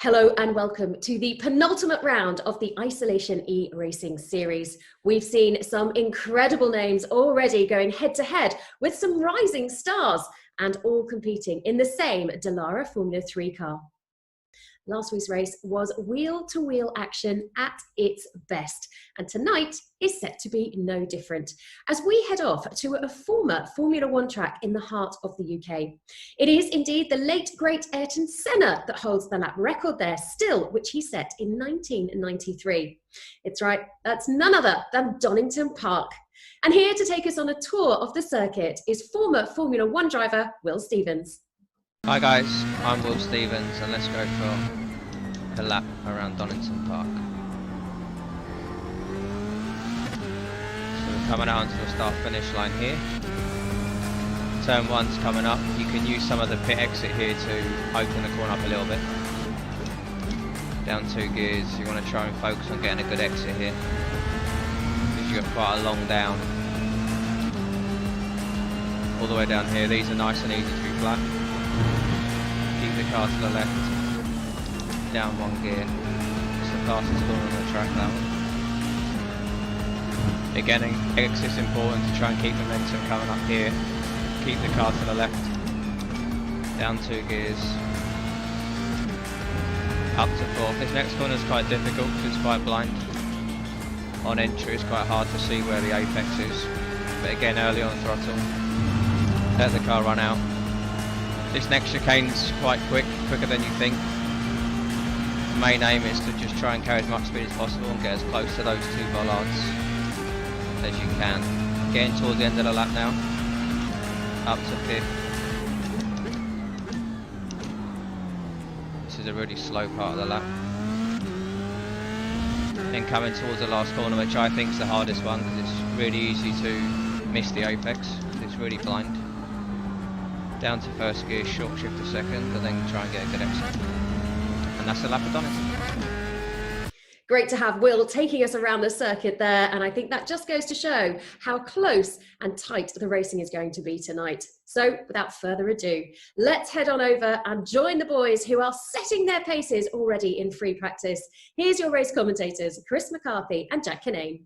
Hello and welcome to the penultimate round of the Isolation eRacing series. We've seen some incredible names already going head to head with some rising stars and all competing in the same Dallara Formula 3 car. Last week's race was wheel-to-wheel action at its best, and tonight is set to be no different as we head off to a former Formula 1 track in the heart of the UK. It is indeed the late, great Ayrton Senna that holds the lap record there still, which he set in 1993. It's right, that's none other than Donington Park. And here to take us on a tour of the circuit is former Formula 1 driver Will Stevens. Hi guys, I'm Will Stevens and let's go for a lap around Donington Park. So we're coming out onto the start-finish line here. Turn 1's coming up. You can use some of the pit exit here to open the corner up a little bit. Down 2 gears, you want to try and focus on getting a good exit here, because you've got quite a long down. All the way down here, these are nice and easy to be flat. Keep the car to the left, down 1 gear. It's the fastest corner on the track, that one. Again, exit's important to try and keep momentum coming up here. Keep the car to the left, down 2 gears, up to 4th. This next corner is quite difficult because it's quite blind. On entry it's quite hard to see where the apex is, but again, early on throttle, let the car run out. This next chicane's quite quicker than you think. The main aim is to just try and carry as much speed as possible and get as close to those 2 bollards as you can. Getting towards the end of the lap now, up to 5th. This is a really slow part of the lap. Then coming towards the last corner, which I think is the hardest one because it's really easy to miss the apex. It's really blind. Down to 1st gear, short shift to 2nd, and then try and get a good exit. And that's the lap of Donington. Great to have Will taking us around the circuit there, and I think that just goes to show how close and tight the racing is going to be tonight. So without further ado, let's head on over and join the boys who are setting their paces already in free practice. Here's your race commentators, Chris McCarthy and Jack Crawford.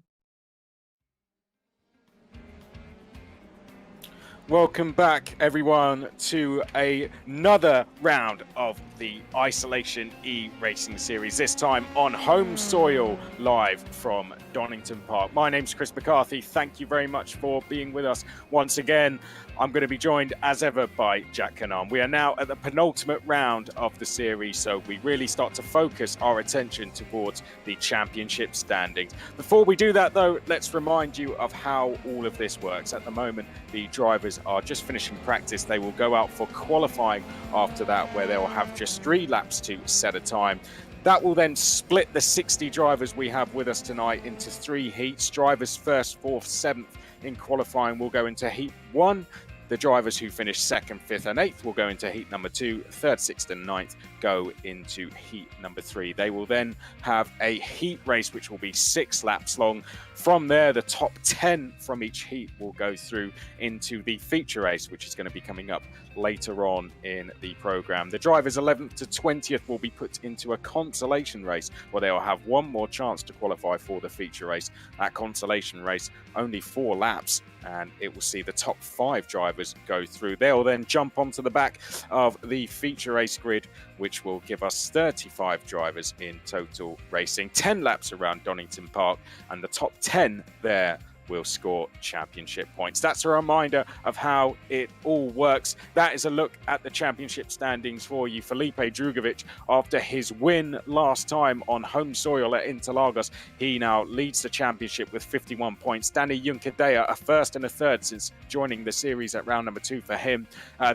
Welcome back, everyone, to another round of the Isolation eRacing series, this time on home soil, live from Donington Park. My name's Chris McCarthy. Thank you very much for being with us once again. I'm going to be joined, as ever, by Jack Crawford. We are now at the penultimate round of the series, so we really start to focus our attention towards the championship standings. Before we do that, though, let's remind you of how all of this works. At the moment, the drivers are just finishing practice. They will go out for qualifying after that, where they will have just 3 laps to set a time. That will then split the 60 drivers we have with us tonight into 3 heats. Drivers 1st, 4th, 7th in qualifying will go into heat 1. The drivers who finish 2nd, 5th and 8th will go into heat number 2. 3rd, 6th and 9th go into heat number 3. They will then have a heat race which will be 6 laps long. From there, the top 10 from each heat will go through into the feature race, which is going to be coming up later on in the program. The drivers 11th to 20th will be put into a consolation race where they will have 1 more chance to qualify for the feature race. That consolation race, only 4 laps, and it will see the top 5 drivers go through. They'll then jump onto the back of the feature race grid, which will give us 35 drivers in total racing, 10 laps around Donington Park, and the top 10 there will score championship points. That's a reminder of how it all works. That is a look at the championship standings for you. Felipe Drugovich, after his win last time on home soil at Interlagos, he now leads the championship with 51 points. Danny Juncadella, a 1st and a 3rd since joining the series at round number 2 for him.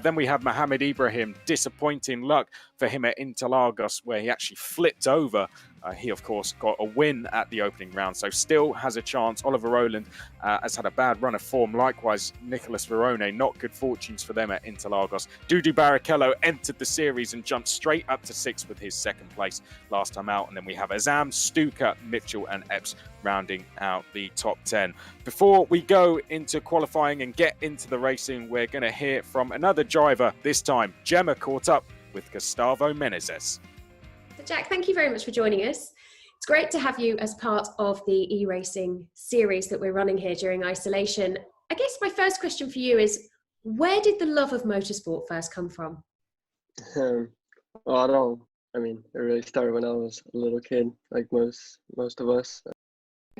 Then we have Mohamed Ibrahim. Disappointing luck for him at Interlagos, where he actually flipped over. He, of course, got a win at the opening round, so still has a chance. Oliver Rowland has had a bad run of form. Likewise, Nicolas Verone, not good fortunes for them at Interlagos. Dudu Barrichello entered the series and jumped straight up to 6th with his 2nd place last time out. And then we have Azam, Stuka, Mitchell and Epps rounding out the top 10. Before we go into qualifying and get into the racing, we're going to hear from another driver. This time, Gemma caught up with Gustavo Menezes. Jack, thank you very much for joining us. It's great to have you as part of the eRacing series that we're running here during isolation. I guess my first question for you is, where did the love of motorsport first come from? Well, it really started when I was a little kid, like most of us.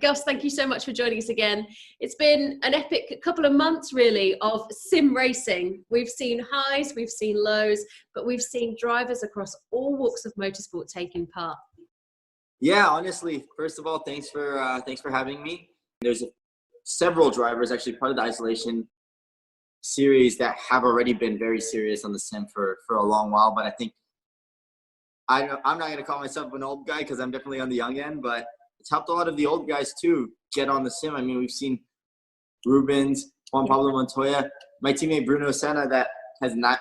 Gus, thank you so much for joining us again. It's been an epic couple of months, really, of sim racing. We've seen highs, we've seen lows, but we've seen drivers across all walks of motorsport taking part. Yeah, honestly, first of all, thanks for having me. There's several drivers, actually part of the isolation series, that have already been very serious on the sim for a long while. But I think I'm not going to call myself an old guy because I'm definitely on the young end, but it's helped a lot of the old guys too get on the sim. I mean, we've seen Rubens, Juan Pablo Montoya, my teammate Bruno Senna, that has not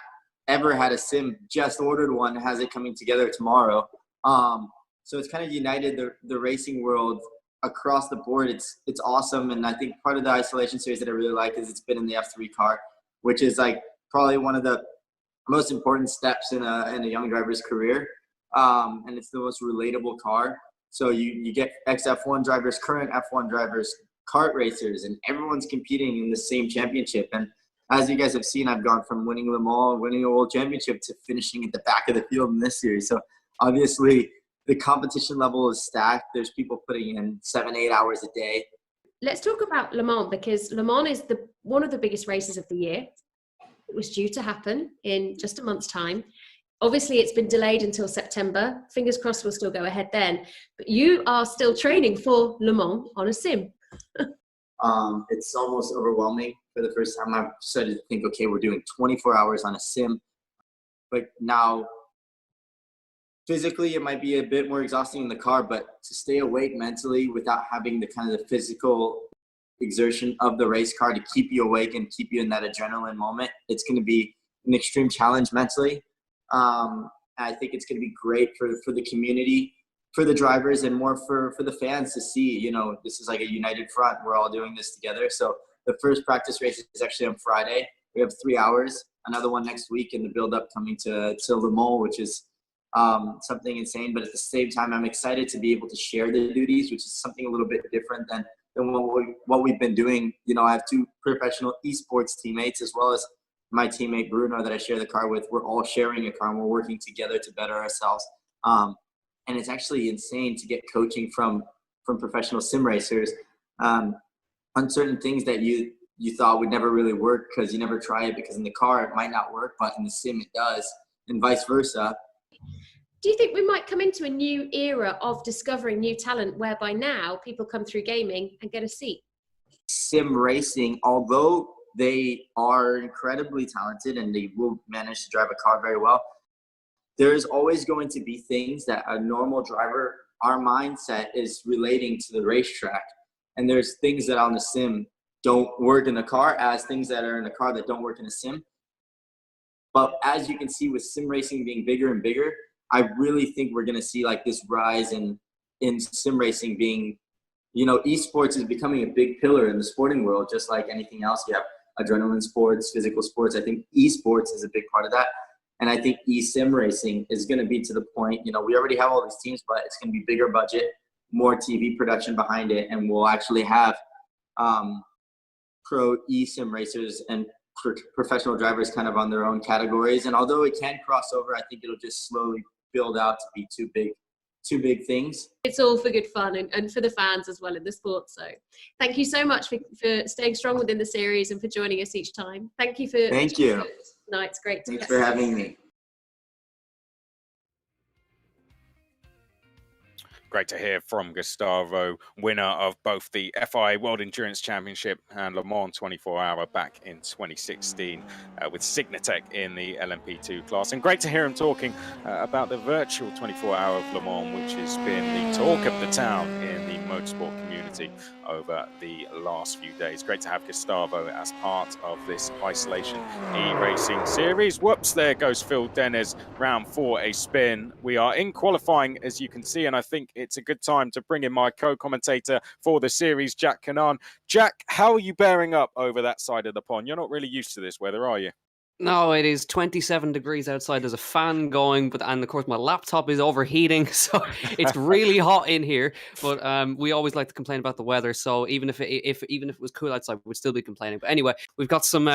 ever had a sim, just ordered one, has it coming together tomorrow. So it's kind of united the racing world across the board. It's awesome. And I think part of the isolation series that I really like is it's been in the F3 car, which is like probably one of the most important steps in a young driver's career. And it's the most relatable car. So you get ex-F1 drivers, current F1 drivers, kart racers, and everyone's competing in the same championship. And as you guys have seen, I've gone from winning Le Mans, winning a world championship, to finishing at the back of the field in this series. So obviously the competition level is stacked. There's people putting in 7-8 hours a day. Let's talk about Le Mans, because Le Mans is one of the biggest races of the year. It was due to happen in just a month's time. Obviously, it's been delayed until September. Fingers crossed we'll still go ahead then. But you are still training for Le Mans on a sim. It's almost overwhelming. For the first time, I've started to think, okay, we're doing 24 hours on a sim. But now, physically, it might be a bit more exhausting in the car, but to stay awake mentally without having the kind of the physical exertion of the race car to keep you awake and keep you in that adrenaline moment, it's going to be an extreme challenge mentally. I think it's going to be great for the community, for the drivers, and more for the fans to see, this is like a united front. We're all doing this together. So the first practice race is actually on Friday. We have 3 hours, another one next week, and the build-up coming to Le Mans, which is something insane. But at the same time, I'm excited to be able to share the duties, which is something a little bit different than what we've been doing. I have 2 professional esports teammates, as well as my teammate Bruno that I share the car with. We're all sharing a car and we're working together to better ourselves. And it's actually insane to get coaching from professional sim racers on certain things that you thought would never really work because you never try it, because in the car it might not work, but in the sim it does, and vice versa. Do you think we might come into a new era of discovering new talent, whereby now people come through gaming and get a seat? Sim racing, although they are incredibly talented and they will manage to drive a car very well, there's always going to be things that a normal driver, our mindset is relating to the racetrack. And there's things that on the sim don't work in the car, as things that are in the car that don't work in a sim. But as you can see, with sim racing being bigger and bigger, I really think we're going to see like this rise in sim racing being, esports is becoming a big pillar in the sporting world, just like anything else. You have adrenaline sports, physical sports. I think esports is a big part of that. And I think sim racing is going to be to the point, we already have all these teams, but it's going to be bigger budget, more TV production behind it. And we'll actually have pro sim racers and professional drivers kind of on their own categories. And although it can cross over, I think it'll just slowly build out to be two big things. It's all for good fun and for the fans as well in the sport. So thank you so much for staying strong within the series and for joining us each time. Thank you. No, it's great. Thanks for having me. Great to hear from Gustavo, winner of both the FIA World Endurance Championship and Le Mans 24-hour back in 2016 with Signatech in the LMP2 class. And great to hear him talking about the virtual 24-hour of Le Mans, which has been the talk of the town in the motorsport community over the last few days. Great to have Gustavo as part of this Isolation eRacing series. Whoops, there goes Phil Dennis, round 4, a spin. We are in qualifying, as you can see, and I think it's a good time to bring in my co-commentator for the series, Jack Crawford. Jack, how are you bearing up over that side of the pond? You're not really used to this weather, are you? No, it is 27 degrees outside. There's a fan going, and of course my laptop is overheating, so it's really hot in here. But we always like to complain about the weather. So even if it was cool outside, we'd still be complaining. But anyway, we've got some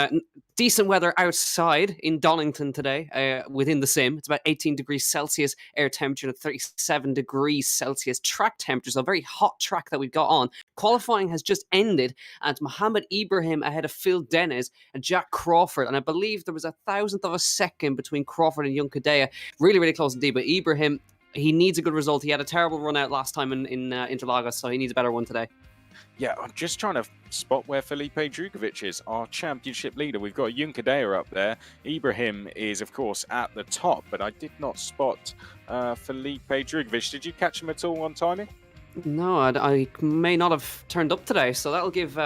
decent weather outside in Donington today. Within the sim, it's about 18 degrees Celsius air temperature and 37 degrees Celsius track temperature. So a very hot track that we've got on. Qualifying has just ended, and Mohammed Ibrahim ahead of Phil Dennis and Jack Crawford, and I believe there was a thousandth of a second between Crawford and Juncadella. Really, really close indeed. But Ibrahim, he needs a good result. He had a terrible run out last time in Interlagos, so he needs a better one today. Yeah, I'm just trying to spot where Felipe Drugovic is, our championship leader. We've got Juncadella up there. Ibrahim is, of course, at the top, but I did not spot Felipe Drugovic. Did you catch him at all on timing? No, I may not have turned up today, so that'll give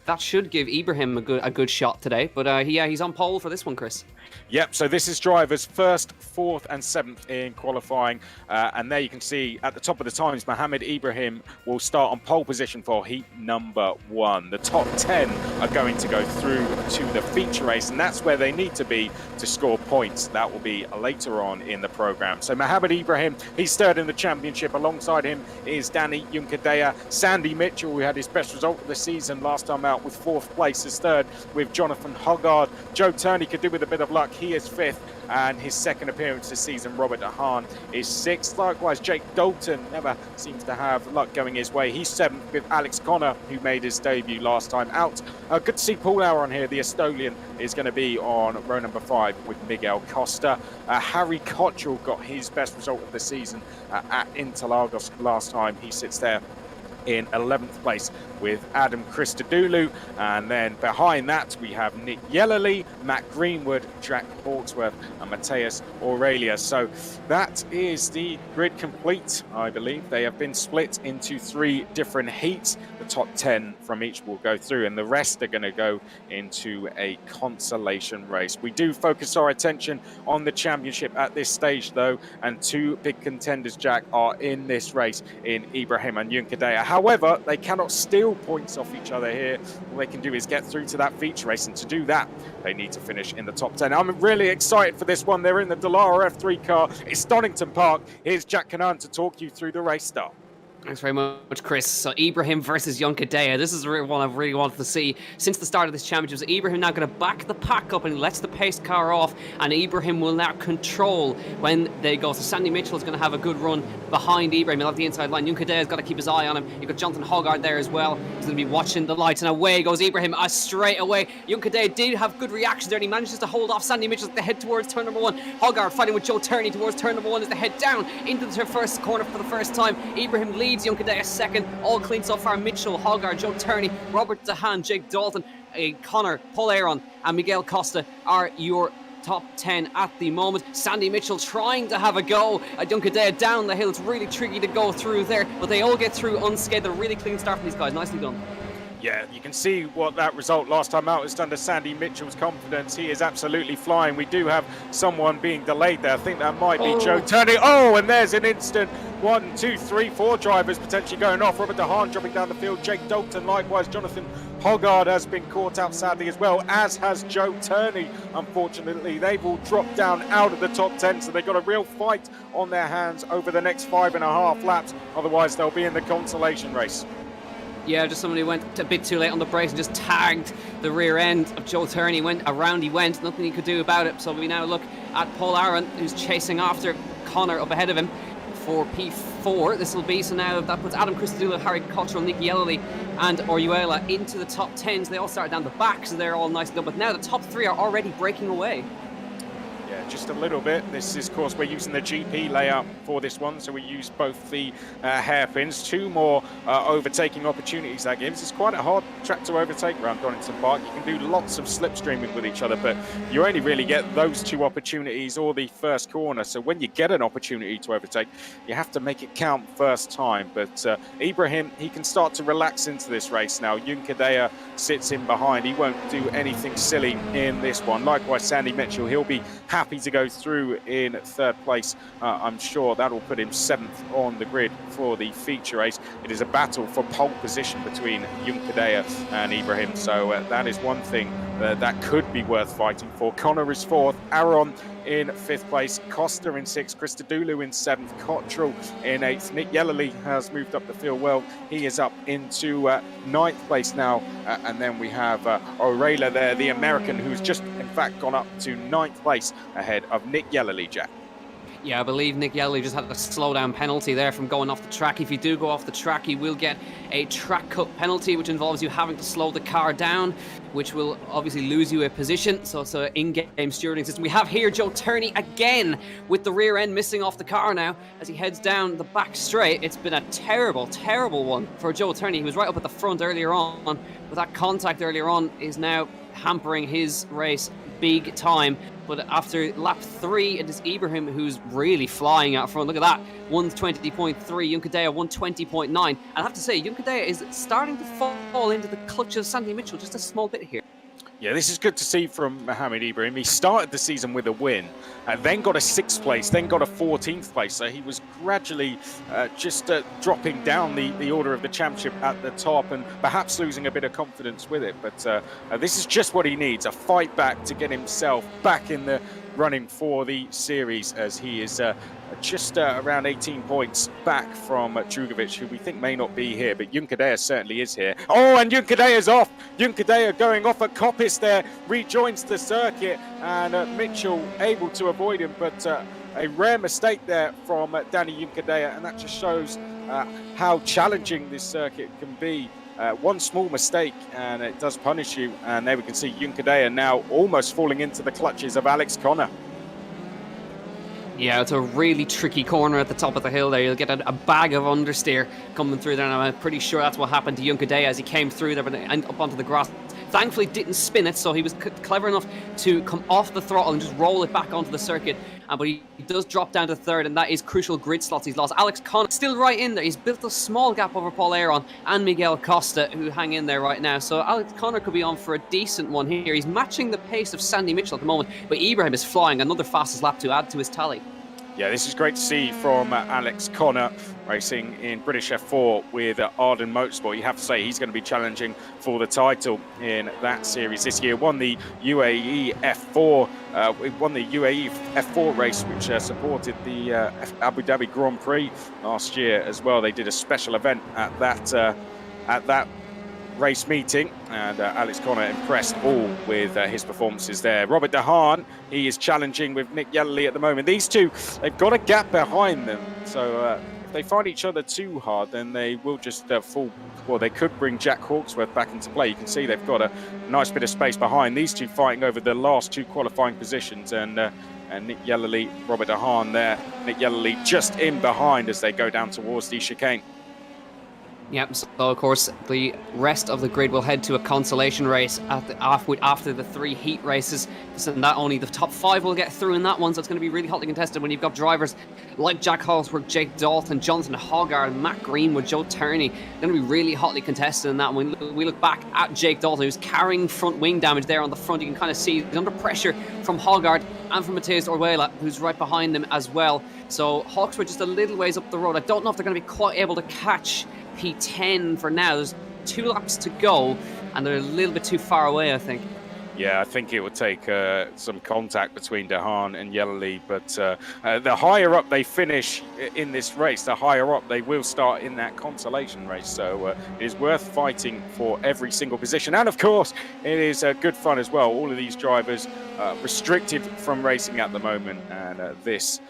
that should give Ibrahim a good shot today. But he's on pole for this one, Chris. Yep, so this is drivers 1st, 4th and 7th in qualifying. And there you can see at the top of the times, Mohammed Ibrahim will start on pole position for heat number 1. The top 10 are going to go through to the feature race, and that's where they need to be to score points. That will be later on in the program. So Mohammed Ibrahim, he's 3rd in the championship. Alongside him is Danny Juncadella. Sandy Mitchell, who had his best result of the season last time out, with 4th place, is 3rd with Jonathan Hoggard. Joe Turney could do with a bit of luck. He is 5th, and his 2nd appearance this season, Robert DeHaan, is 6th. Likewise, Jake Dalton never seems to have luck going his way. He's 7th with Alex Connor, who made his debut last time out. Good to see Paul Auer on here. The Estonian is going to be on row number 5 with Miguel Costa. Harry Cottrell got his best result of the season at Interlagos last time. He sits there in 11th place with Adam Christodoulou, and then behind that we have Nick Yellerly, Matt Greenwood, Jack Hawksworth and Mateus Aurelia. So that is the grid complete, I believe. They have been split into 3 different heats. The top 10 from each will go through, and the rest are going to go into a consolation race. We do focus our attention on the championship at this stage though, and 2 big contenders, Jack, are in this race in Ibrahim and Juncadella. However, they cannot steal points off each other here. All they can do is get through to that feature race, and to do that, they need to finish in the top 10. I'm really excited for this one. They're in the Dallara F3 car. It's Donington Park. Here's Jack Canaan to talk you through the race start. Thanks very much, Chris. So Ibrahim versus Juncadella. This is one I've really wanted to see since the start of this championship. So Ibrahim now going to back the pack up and lets the pace car off, and Ibrahim will now control when they go. So Sandy Mitchell is going to have a good run behind Ibrahim. He'll have the inside line. Juncadella's got to keep his eye on him. You've got Jonathan Hoggard there as well. He's going to be watching the lights, and away goes Ibrahim straight away. Juncadella did have good reactions there, and he manages to hold off Sandy Mitchell as they head towards turn number 1. Hoggard fighting with Joe Turney towards turn number 1 as they head down into the first corner for the first time. Ibrahim leads Juncadella second. All clean so far. Mitchell, Hoggard, Joe Turney, Robert DeHaan, Jake Dalton, Connor, Paul Aaron and Miguel Costa are your top 10 at the moment. Sandy Mitchell trying to have a go at Juncadella down the hill. It's really tricky to go through there, but they all get through unscathed. A really clean start from these guys. Nicely done. Yeah, you can see what that result last time out has done to Sandy Mitchell's confidence. He is absolutely flying. We do have someone being delayed there. I think that might be Joe Turney. Oh, and there's an instant. 1, 2, 3, 4 drivers potentially going off. Robert DeHaan dropping down the field. Jake Dalton, likewise. Jonathan Hoggard has been caught out sadly as well, as has Joe Turney. Unfortunately, they've all dropped down out of the top 10, so they've got a real fight on their hands over the next 5.5 laps. Otherwise, they'll be in the consolation race. Yeah, just somebody went a bit too late on the brakes and just tagged the rear end of Joe Turney. Went around, he went, nothing he could do about it. So we now look at Paul Aaron, who's chasing after Connor up ahead of him for P4. This will be, so now that puts Adam Christodoulou, Harry Cottrell, Nick Yellerly and Orihuela into the top 10. So they all start down the back, so they're all nice and done. But now the top 3 are already breaking away. Yeah, just a little bit. This is, of course, we're using the GP layout for this one, so we use both the hairpins. 2 more overtaking opportunities that gives. It's quite a hard track to overtake around Donington Park. You can do lots of slipstreaming with each other, but you only really get those 2 opportunities or the first corner. So when you get an opportunity to overtake, you have to make it count first time. But Ibrahim, he can start to relax into this race now. Juncadella sits in behind. He won't do anything silly in this one. Likewise, Sandy Mitchell, he'll be happy to go through in 3rd place. I'm sure that'll put him 7th on the grid for the feature race. It is a battle for pole position between Juncadella and Ibrahim, so that is one thing that could be worth fighting for. Connor is 4th, Aaron in 5th place, Costa in 6th, Christodoulou in 7th, Cottrell in 8th. Nick Yellerly has moved up the field well. He is up into 9th place now. And then we have O'Reilly there, the American, who's just in fact gone up to 9th place ahead of Nick Yellerly, Jack. Yeah, I believe Nick Yellerly just had a slowdown penalty there from going off the track. If you do go off the track, you will get a track cut penalty, which involves you having to slow the car down, which will obviously lose you a position. So it's an in-game stewarding system. We have here Joe Turney again with the rear end missing off the car now as he heads down the back straight. It's been a terrible, terrible one for Joe Turney. He was right up at the front earlier on, but that contact earlier on is now hampering his race big time. But after lap 3, it is Ibrahim who's really flying out front. Look at that, 120.3, Juncadella 120.9. And I have to say, Juncadella is starting to fall into the clutch of Sandy Mitchell just a small bit here. Yeah, this is good to see from Mohamed Ibrahim. He started the season with a win, then got a 6th place, then got a 14th place. So he was gradually just dropping down the order of the championship at the top and perhaps losing a bit of confidence with it. But this is just what he needs, a fight back to get himself back in the running for the series, as he is just around 18 points back from Drugovic, who we think may not be here, but Juncadella certainly is here. Oh, and Juncadella's off. Juncadella going off at Coppice there, rejoins the circuit, and Mitchell able to avoid him, but a rare mistake there from Danny Juncadella, and that just shows how challenging this circuit can be. One small mistake and it does punish you, and there we can see Juncadella now almost falling into the clutches of Alex Connor. Yeah, it's a really tricky corner at the top of the hill there. You'll get a bag of understeer coming through there, and I'm pretty sure that's what happened to Juncadella as he came through there and up onto the grass. Thankfully didn't spin it, so he was clever enough to come off the throttle and just roll it back onto the circuit. But he does drop down to 3rd, and that is crucial grid slots he's lost. Alex Connor still right in there. He's built a small gap over Paul Aron and Miguel Costa, who hang in there right now. So Alex Connor could be on for a decent one here. He's matching the pace of Sandy Mitchell at the moment, but Ibrahim is flying another fastest lap to add to his tally. Yeah, this is great to see from Alex Connor, racing in British F4 with Arden Motorsport. You have to say he's going to be challenging for the title in that series this year. Won the UAE F4, won the UAE F4 race, which supported the Abu Dhabi Grand Prix last year as well. They did a special event at that race meeting, and Alex Connor impressed all with his performances there. Robert De Haan, he is challenging with Nick Yellerly at the moment. These two, they've got a gap behind them, so if they find each other too hard, then they will just fall. Well, they could bring Jack Hawksworth back into play. You can see they've got a nice bit of space behind. These two fighting over the last 2 qualifying positions, and Nick Yellerly, Robert De Haan there. Nick Yellerly just in behind as they go down towards the chicane. Yep, so of course the rest of the grid will head to a consolation race after the 3 heat races. So not only the top 5 will get through in that one, so it's going to be really hotly contested when you've got drivers like Jack Hallsworth, Jake Dalton, Jonathan Hoggard, Matt Greenwood, Joe Turney. Going to be really hotly contested in that one. We look back at Jake Dalton, who's carrying front wing damage there on the front. You can kind of see he's under pressure from Hoggard and from Matheus Orwela, who's right behind them as well. So Hawksworth just a little ways up the road. I don't know if they're going to be quite able to catch P10 for now. There's 2 laps to go, and they're a little bit too far away, I think. Yeah, I think it would take some contact between De Haan and Yellerly, but the higher up they finish in this race, the higher up they will start in that consolation race. So it is worth fighting for every single position. And of course, it is good fun as well. All of these drivers restricted from racing at the moment, and this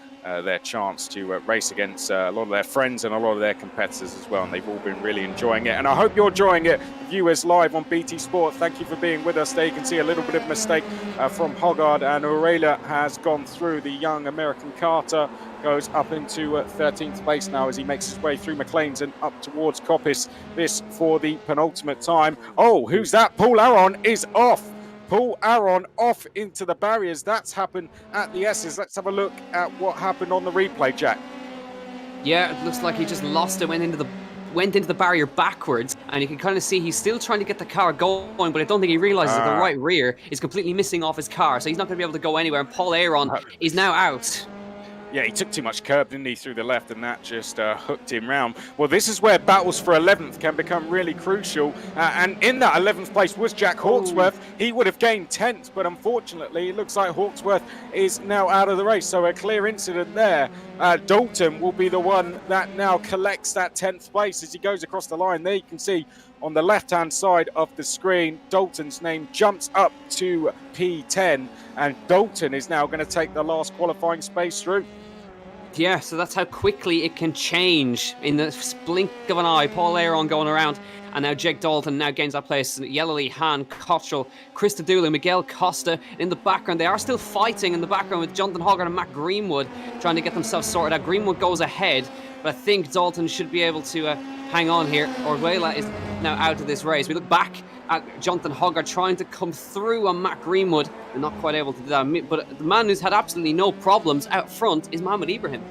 their chance to race against a lot of their friends and a lot of their competitors as well, and they've all been really enjoying it, and I hope you're enjoying it. Viewers live on BT Sport, thank you for being with us there. You can see a little bit of a mistake from Hoggard, and Aurelia has gone through. The young American Carter goes up into 13th place now as he makes his way through McLean's and up towards Coppice. This for the penultimate time. Oh, who's that? Paul Aron is off. Paul Aron off into the barriers. That's happened at the S's. Let's have a look at what happened on the replay, Jack. Yeah, it looks like he just lost it, went into the barrier backwards, and you can kind of see he's still trying to get the car going, but I don't think he realizes that the right rear is completely missing off his car, so he's not going to be able to go anywhere, and Paul Aron is now out. Yeah, he took too much curb, didn't he, through the left, and that just hooked him round. Well, this is where battles for 11th can become really crucial. And in that 11th place was Jack Hawksworth. He would have gained 10th, but unfortunately, it looks like Hawksworth is now out of the race. So a clear incident there. Dalton will be the one that now collects that 10th place as he goes across the line. There you can see on the left-hand side of the screen, Dalton's name jumps up to P10, and Dalton is now going to take the last qualifying space through. Yeah, so that's how quickly it can change in the blink of an eye. Paul Aaron going around, and now Jake Dalton now gains that place. Yellowly, Han, Cottrell, Krista Dooley, Miguel Costa in the background. They are still fighting in the background with Jonathan Hoggart and Matt Greenwood trying to get themselves sorted out. Greenwood goes ahead, but I think Dalton should be able to hang on here. Orwela is now out of this race. We look back at Jonathan Hoggart trying to come through on Matt Greenwood and not quite able to do that. But the man who's had absolutely no problems out front is Mohamed Ibrahim.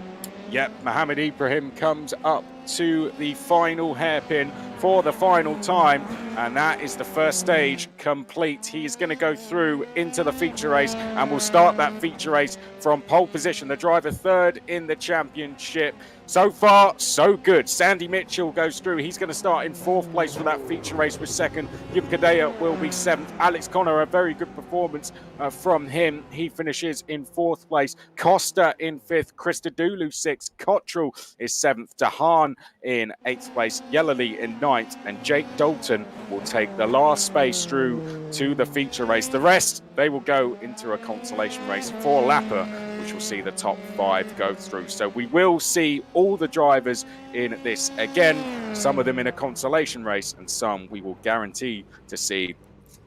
Yep, Mohamed Ibrahim comes up to the final hairpin for the final time, and that is the first stage complete. He is going to go through into the feature race, and we'll start that feature race from pole position. The driver third in the championship. So far, so good. Sandy Mitchell goes through. He's going to start in 4th place for that feature race with 2nd. Jim Kadea will be 7th. Alex Connor, a very good performance from him. He finishes in 4th place. Costa in 5th. Krista Dulu 6th. Cottrell is 7th. Dahan in 8th place. Yellowly in 9th. And Jake Dalton will take the last space through to the feature race. The rest, they will go into a consolation race for Lapper, which will see the top 5 go through. So we will see all the drivers in this again, some of them in a consolation race, and some we will guarantee to see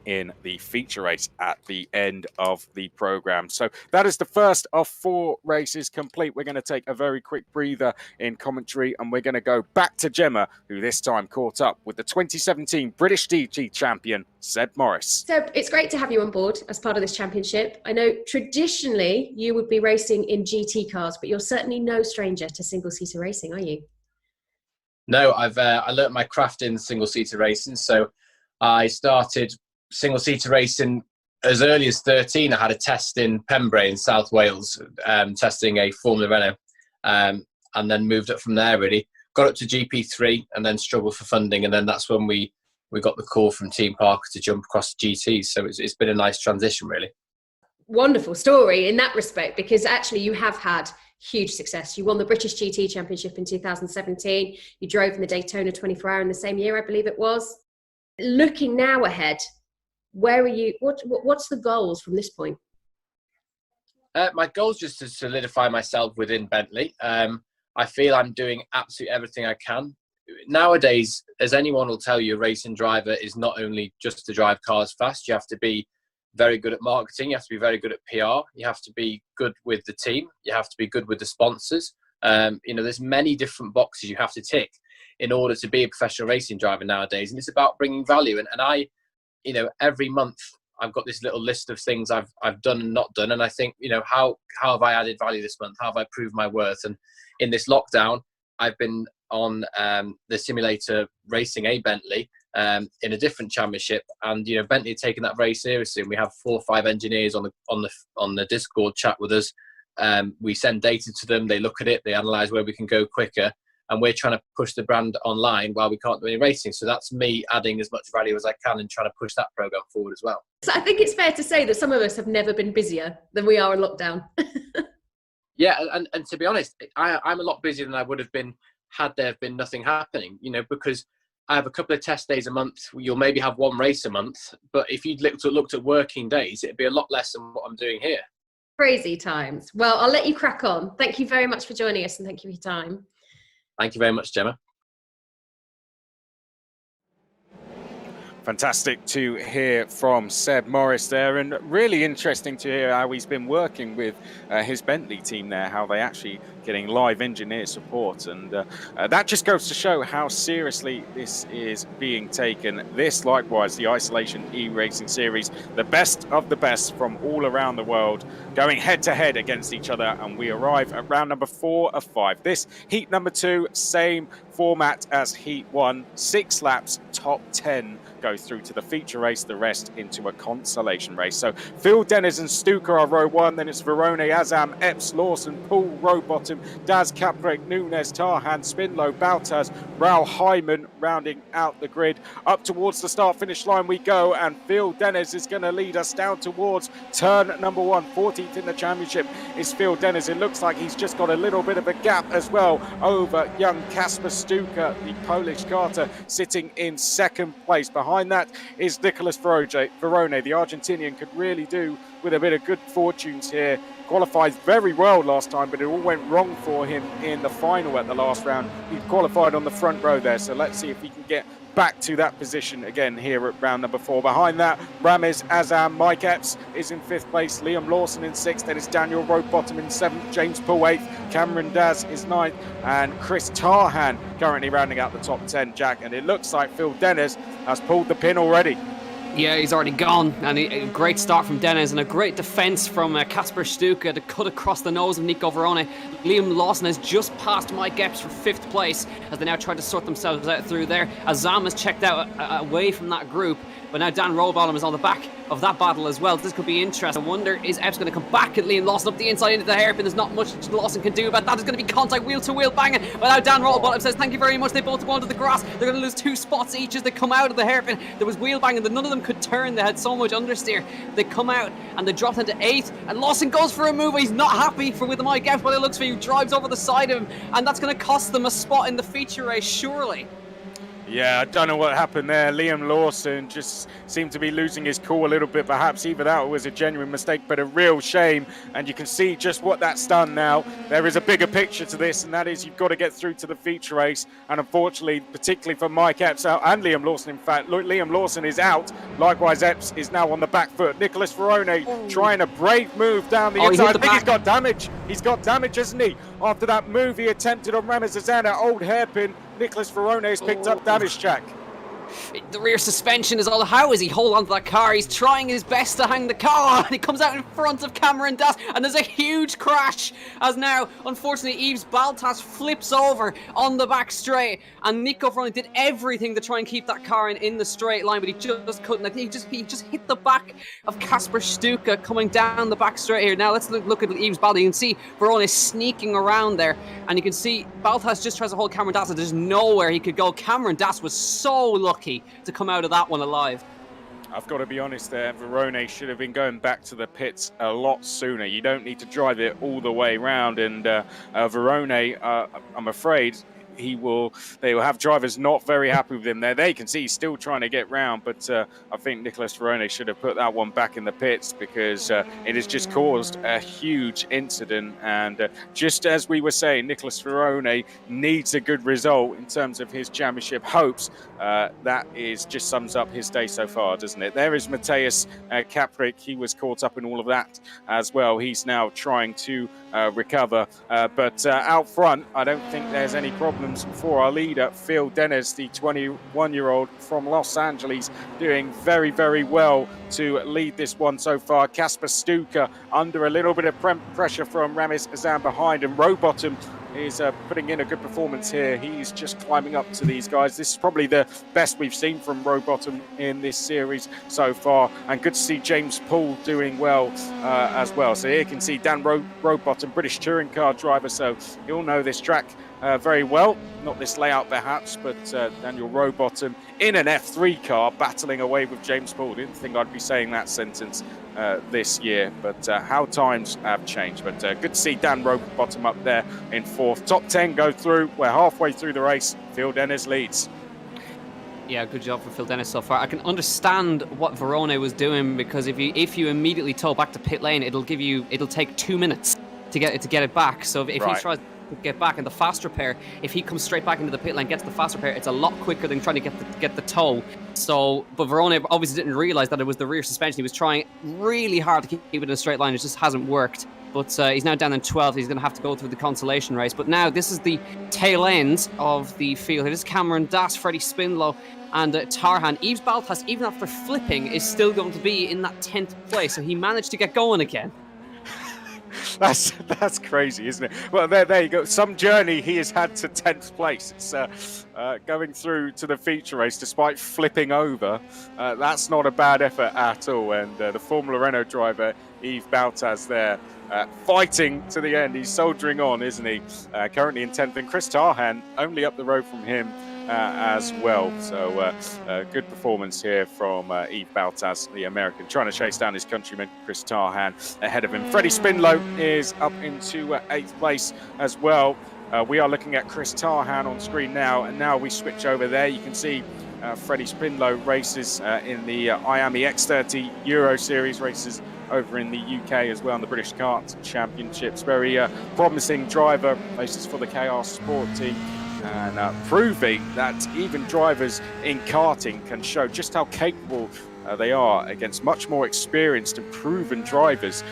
in the feature race at the end of the program. So that is the first of 4 races complete. We're going to take a very quick breather in commentary, and we're going to go back to Gemma, who this time caught up with the 2017 British DG champion, Seb Morris. Seb, it's great to have you on board as part of this championship. I know traditionally you would be racing in GT cars, but you're certainly no stranger to single-seater racing, are you? No, I learnt my craft in single-seater racing. So I started single-seater racing as early as 13. I had a test in Pembrey in South Wales, testing a Formula Renault, and then moved up from there really. Got up to GP3 and then struggled for funding, and then that's when we got the call from Team Parker to jump across to GTs. So it's been a nice transition really. Wonderful story in that respect, because actually you have had huge success. You won the British GT Championship in 2017. You drove in the Daytona 24-hour in the same year, I believe it was. Looking now ahead, where are you? What's the goals from this point? My goal is just to solidify myself within Bentley. I feel I'm doing absolutely everything I can. Nowadays, as anyone will tell you, a racing driver is not only just to drive cars fast. You have to be very good at marketing. You have to be very good at PR. You have to be good with the team. You have to be good with the sponsors. There's many different boxes you have to tick in order to be a professional racing driver nowadays. And it's about bringing value. And I, every month I've got this little list of things I've done and not done. And I think, how have I added value this month? How have I proved my worth? And in this lockdown, I've been on the simulator racing a Bentley in a different championship, and Bentley are taking that very seriously. And we have 4 or 5 engineers on the Discord chat with us. We send data to them, they look at it, they analyse where we can go quicker, and we're trying to push the brand online while we can't do any racing. So that's me adding as much value as I can and trying to push that program forward as well. So I think it's fair to say that some of us have never been busier than we are in lockdown. Yeah, and to be honest, I'm a lot busier than I would have been had there been nothing happening, because I have a couple of test days a month. You'll maybe have 1 race a month, but if you'd looked at working days, it'd be a lot less than what I'm doing here. Crazy times. Well, I'll let you crack on. Thank you very much for joining us, and thank you for your time. Thank you very much, Gemma. Fantastic to hear from Seb Morris there, and really interesting to hear how he's been working with his Bentley team there, how they actually getting live engineer support, and that just goes to show how seriously this is being taken. This, likewise, the Isolation eRacing Series, the best of the best from all around the world, going head-to-head against each other, and we arrive at round number 4 of 5. This heat number 2, same format as Heat 1, 6 laps, top 10 go through to the feature race, the rest into a consolation race. So Phil Dennis and Stuka are row 1, then it's Verone, Azam, Epps, Lawson, Poole, row bottom, Daz, Caprik, Nunes, Tarhan, Spinlow, Baltaz, Raul Hyman rounding out the grid. Up towards the start-finish line we go, and Phil Dennis is going to lead us down towards turn number 1. 14th in the championship is Phil Dennis. It looks like he's just got a little bit of a gap as well over young Kasper Stuka, the Polish karter, sitting in second place. Behind that is Nicolas Verone. The Argentinian could really do with a bit of good fortunes here. Qualified very well last time, but it all went wrong for him in the final at the last round. He qualified on the front row there, so let's see if he can get back to that position again here at round number 4. Behind that, Rames, Azam, Mike Epps is in 5th place, Liam Lawson in 6th, then it's Daniel Rowbottom in 7th, James Poole 8th, Cameron Daz is 9th, and Chris Tarhan currently rounding out the top 10, Jack, and it looks like Phil Dennis has pulled the pin already. Yeah, he's already gone, and a great start from Dennis and a great defence from Kasper Stuka to cut across the nose of Nico Verone. Liam Lawson has just passed Mike Epps for 5th place as they now try to sort themselves out through there. Azam has checked out away from that group, but now Dan Rowbottom is on the back of that battle as well. This could be interesting. I wonder, is Epps going to come back at Liam Lawson up the inside into the hairpin? There's not much Lawson can do about that. There's going to be contact wheel to wheel banging. But now Dan Rowbottom says, thank you very much. They both go onto the grass. They're going to lose 2 spots each as they come out of the hairpin. There was wheel banging that none of them could turn. They had so much understeer. They come out and they dropped into 8th. And Lawson goes for a move. He's not happy with the Mike Epps, but it looks for you. Drives over the side of him. And that's going to cost them a spot in the feature race, surely. Yeah, I don't know what happened there. Liam Lawson just seemed to be losing his cool a little bit. Perhaps either that was a genuine mistake, but a real shame. And you can see just what that's done now. There is a bigger picture to this, and that is you've got to get through to the feature race. And unfortunately, particularly for Mike Epps and Liam Lawson, in fact, Liam Lawson is out. Likewise, Epps is now on the back foot. Nicolas Verone trying a brave move down the inside. I think he's got damage. He's got damage, hasn't he? After that move he attempted on Ramazan at old hairpin, Nicolas Verone has picked up damage, Jack. The rear suspension is all. How is he hold on to that car? He's trying his best to hang the car on. He comes out in front of Cameron Das, and there's a huge crash. As now, unfortunately, Yves Baltas flips over on the back straight, and Nico Verone did everything to try and keep that car in the straight line, but he just couldn't. I think he just hit the back of Kasper Stuka coming down the back straight here. Now let's look at Yves Baltas. You can see Verone is sneaking around there, and you can see Baltas just tries to hold Cameron Das, and there's nowhere he could go. Cameron Das was so lucky to come out of that one alive. I've got to be honest there, Verone should have been going back to the pits a lot sooner. You don't need to drive it all the way round, and Verone, I'm afraid, they will have drivers not very happy with him there. They can see he's still trying to get round, but I think Nicolas Verone should have put that one back in the pits because it has just caused a huge incident. And just as we were saying, Nicolas Verone needs a good result in terms of his championship hopes. That just sums up his day so far, doesn't it? There is Matthias Caprik. He was caught up in all of that as well. He's now trying to recover, but out front, I don't think there's any problems for our leader, Phil Dennis, the 21-year-old from Los Angeles, doing very, very well to lead this one so far. Kasper Stuka under a little bit of pressure from Ramis Azam behind, and Rowbottom is putting in a good performance here. He's just climbing up to these guys. This is probably the best we've seen from Rowbottom in this series so far, and good to see James Poole doing well as well. So here you can see Dan Rowbottom, British touring car driver, so you'll know this track very well. Not this layout perhaps, but Daniel Rowbottom in an F3 car battling away with James Poole. Didn't think I'd be saying that sentence this year, but how times have changed. But good to see Dan Rowbottom up there in 4th. Top 10 go through. We're halfway through the race. Phil Dennis leads. Yeah, good job for Phil Dennis so far. I can understand what Verone was doing, because if you immediately tow back to pit lane, it'll take 2 minutes to get it back. So if he tries to get back in the fast repair, if he comes straight back into the pit lane, gets the fast repair, it's a lot quicker than trying to get the tow. So, but Verone obviously didn't realize that it was the rear suspension. He was trying really hard to keep it in a straight line. It just hasn't worked. But he's now down in 12th. He's going to have to go through the consolation race. But now this is the tail end of the field. It is Cameron Das, Freddie Spinlow, and Tarhan. Yves Baltas, even after flipping, is still going to be in that 10th place. So he managed to get going again. That's crazy, isn't it? Well, there you go. Some journey he has had to 10th place. It's going through to the feature race despite flipping over. That's not a bad effort at all. And the Formula Renault driver Yves Baltaz there, fighting to the end. He's soldiering on, isn't he? Currently in 10th, and Chris Tarhan only up the road from him as well. So good performance here from Yves Baltaz, the American, trying to chase down his countryman Chris Tarhan ahead of him. Freddie Spindlow is up into 8th place as well. We are looking at Chris Tarhan on screen now, and now we switch over there. You can see Freddie Spindlow races in the Miami X30 Euro Series, races over in the UK as well in the British Kart Championships. Very promising driver, races for the KR Sport team, and proving that even drivers in karting can show just how capable they are against much more experienced and proven drivers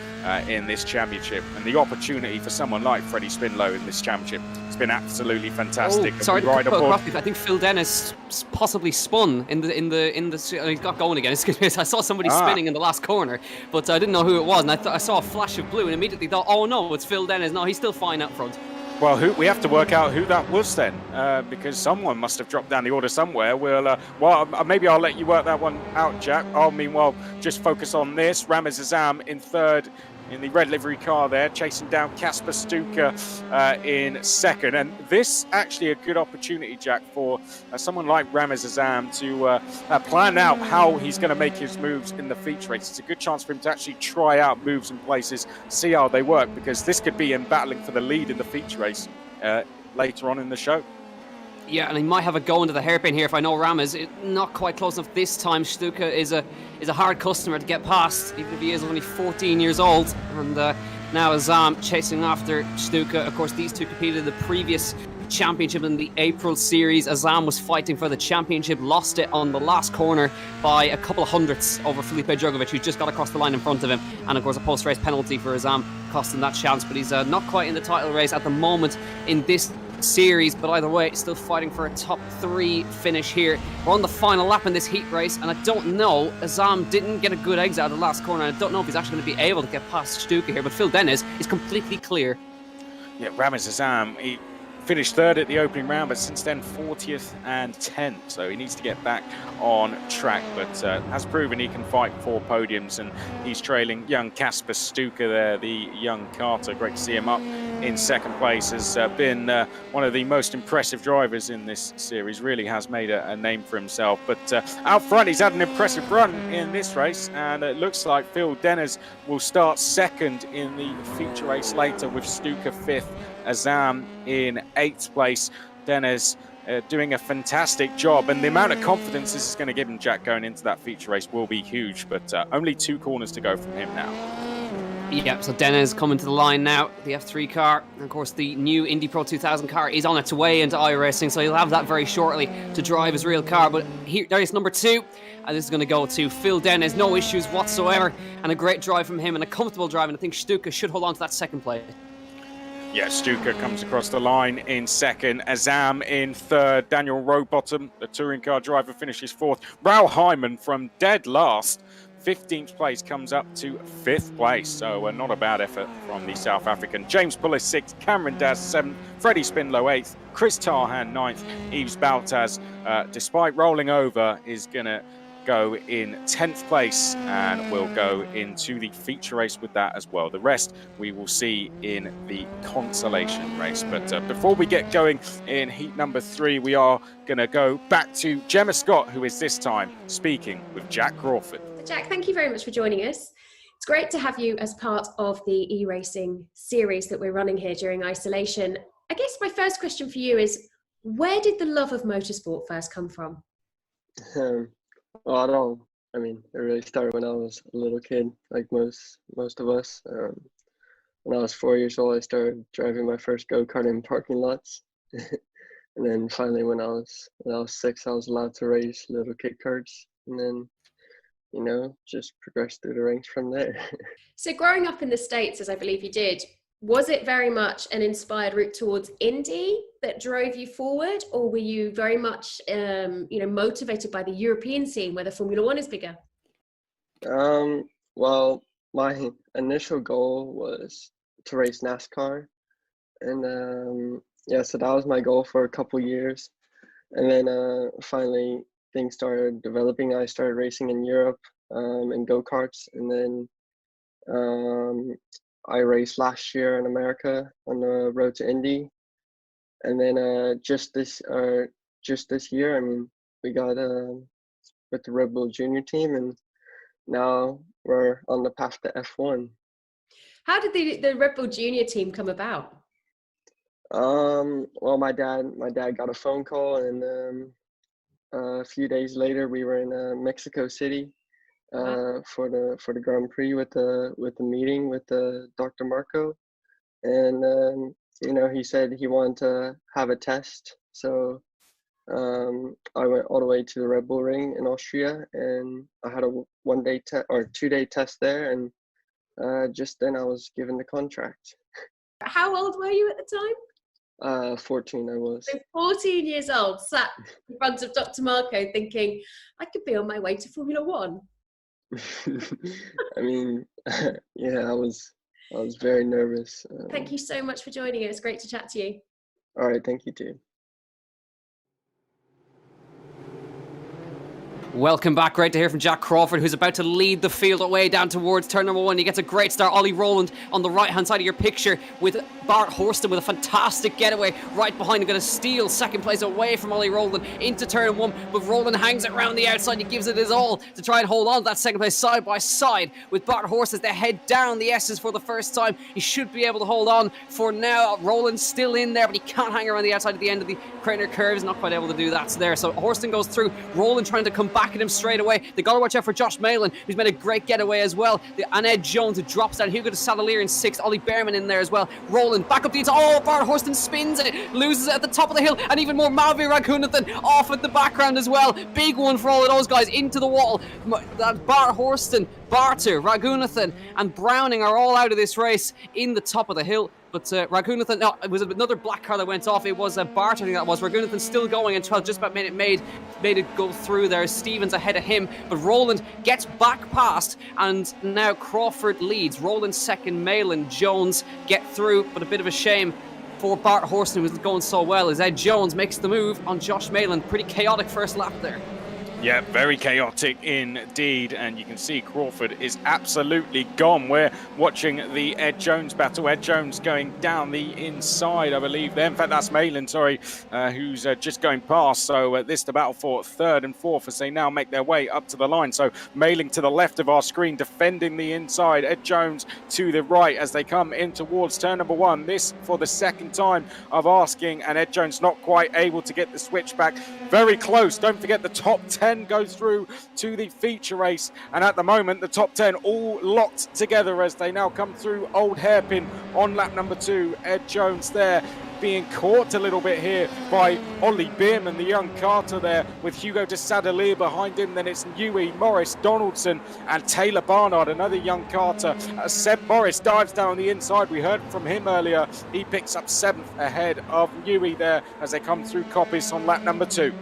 in this championship. And the opportunity for someone like Freddie Spindlow in this championship has been absolutely fantastic. Oh, sorry, I think Phil Dennis possibly spun in the he's got going again. Excuse me. I saw somebody spinning in the last corner, but I didn't know who it was, and I saw a flash of blue and immediately thought, oh no, it's Phil Dennis. No, he's still fine up front. Well, we have to work out who that was then, because someone must have dropped down the order somewhere. Maybe I'll let you work that one out, Jack. I'll meanwhile just focus on this. Ramez Azam in 3rd in the red livery car there, chasing down Kasper Stuka in 2nd. And this actually a good opportunity, Jack, for someone like Ramez Azam to plan out how he's going to make his moves in the feature race. It's a good chance for him to actually try out moves and places, see how they work, because this could be him battling for the lead in the feature race later on in the show. Yeah, and he might have a go into the hairpin here if I know Ramez. Not quite close enough this time. Stuka is a hard customer to get past, even if he is only 14 years old. And now Azam chasing after Stuka. Of course, these two competed in the previous championship in the April series. Azam was fighting for the championship, lost it on the last corner by a couple of hundredths over Felipe Drugovich, who just got across the line in front of him. And of course, a post-race penalty for Azam cost him that chance. But he's not quite in the title race at the moment in this series, but either way, still fighting for a top 3 finish here. We're on the final lap in this heat race, and I don't know, Azam didn't get a good exit out of the last corner. I don't know if he's actually going to be able to get past Stuka here, but Phil Dennis is completely clear. Yeah, Ramez Azam, he finished 3rd at the opening round, but since then 40th and 10th, so he needs to get back on track, but has proven he can fight for podiums, and he's trailing young Kasper Stuka there, the young karter. Great to see him up in 2nd place. Has been one of the most impressive drivers in this series, really has made a name for himself. But out front, he's had an impressive run in this race, and it looks like Phil Dennis will start 2nd in the feature race later, with Stuka 5th, Azam in 8th place. Dennis doing a fantastic job, and the amount of confidence this is going to give him, Jack, going into that feature race will be huge, but only 2 corners to go from him now. Yeah, so Dennis coming to the line now, the F3 car. And of course, the new Indy Pro 2000 car is on its way into iRacing, so he'll have that very shortly to drive his real car. But here, there is number 2, and this is going to go to Phil Dennis. No issues whatsoever, and a great drive from him, and a comfortable drive, and I think Stuka should hold on to that 2nd place. Yeah, Stuka comes across the line in 2nd, Azam in 3rd, Daniel Rowbottom, the touring car driver, finishes 4th. Raul Hyman from dead last, 15th place, comes up to 5th place, so not a bad effort from the South African. James Pullis 6th, Cameron Daz 7th, Freddie Spindlow 8th, Chris Tarhan 9th, Yves Baltaz, despite rolling over, is going to go in 10th place and will go into the feature race with that as well. The rest we will see in the consolation race. But before we get going in heat number 3, we are going to go back to Gemma Scott, who is this time speaking with Jack Crawford. Jack, thank you very much for joining us. It's great to have you as part of the eRacing series that we're running here during isolation. I guess my first question for you is, where did the love of motorsport first come from? Well, it really started when I was a little kid, like most of us. When I was 4 years old, I started driving my first go-kart in parking lots. And then finally, when I was 6, I was allowed to race little kid karts. And then, just progressed through the ranks from there. So growing up in the States, as I believe you did, was it very much an inspired route towards Indy that drove you forward, or were you very much, motivated by the European scene where the Formula One is bigger? Well, my initial goal was to race NASCAR, and yeah, so that was my goal for a couple years, and then finally things started developing. I started racing in Europe in go-karts, and then I raced last year in America on the road to Indy, and then just this year, I mean, we got with the Red Bull Junior team, and now we're on the path to F1. How did the Red Bull Junior team come about? Well, my dad got a phone call, and a few days later we were in Mexico City for the Grand Prix with the meeting with Dr. Marco, and you know, he said he wanted to have a test, so I went all the way to the Red Bull Ring in Austria, and I had a 2-day test there, and just then I was given the contract. How old were you at the time? 14 I was. So 14 years old, sat in front of Dr. Marco thinking, I could be on my way to Formula One. I mean, yeah, I was very nervous. Thank you so much for joining us. Great to chat to you. All right, thank you too. Welcome back. Great to hear from Jack Crawford, who's about to lead the field away down towards turn number 1. He gets a great start. Ollie Rowland on the right-hand side of your picture with Bart Horston with a fantastic getaway right behind him. Going to steal second place away from Ollie Rowland into turn 1, but Rowland hangs it around the outside. He gives it his all to try and hold on to that second place side by side with Bart Horst as they head down the S's for the first time. He should be able to hold on for now. Rowland's still in there, but he can't hang around the outside at the end of the Crater curves. Not quite able to do that there. So Horston goes through. Rowland trying to come back at him straight away. They got to watch out for Josh Malin, who's made a great getaway as well. And Ed Jones, who drops down. Hugo de Sadalier in 6th. Ollie Behrman in there as well. Rowland back up the inside. Oh, Bart Horston spins it, loses it at the top of the hill, and even more Malvi Raghunathan off at the background as well. Big one for all of those guys into the wall. Bart Horston, Barter, Raghunathan, and Browning are all out of this race in the top of the hill. But Raghunathan, no, it was another black car that went off. It was Bart, I think that was. Raghunathan still going until just about made it go through there. Stevens ahead of him, but Rowland gets back past, and now Crawford leads. Rowland second, Malin, Jones get through, but a bit of a shame for Bart Horston, who was going so well, as Ed Jones makes the move on Josh Malin. Pretty chaotic first lap there. Yeah, very chaotic indeed, and you can see Crawford is absolutely gone. We're watching the Ed Jones battle. Ed Jones going down the inside, I believe there. In fact, that's Malin, who's just going past. So this the battle for 3rd and 4th as they now make their way up to the line. So Malin to the left of our screen, defending the inside. Ed Jones to the right as they come in towards turn number 1. This for the second time of asking, and Ed Jones not quite able to get the switch back. Very close. Don't forget the top 10 goes through to the feature race, and at the moment the top 10 all locked together as they now come through Old Hairpin on lap number 2. Ed Jones there being caught a little bit here by Ollie Behrman, the young Carter there, with Hugo de Sadalier behind him. Then it's Newey, Morris, Donaldson, and Taylor Barnard, another young Carter. Seb Morris dives down the inside. We heard from him earlier. He picks up 7th ahead of Newey there as they come through Coppice on lap number 2.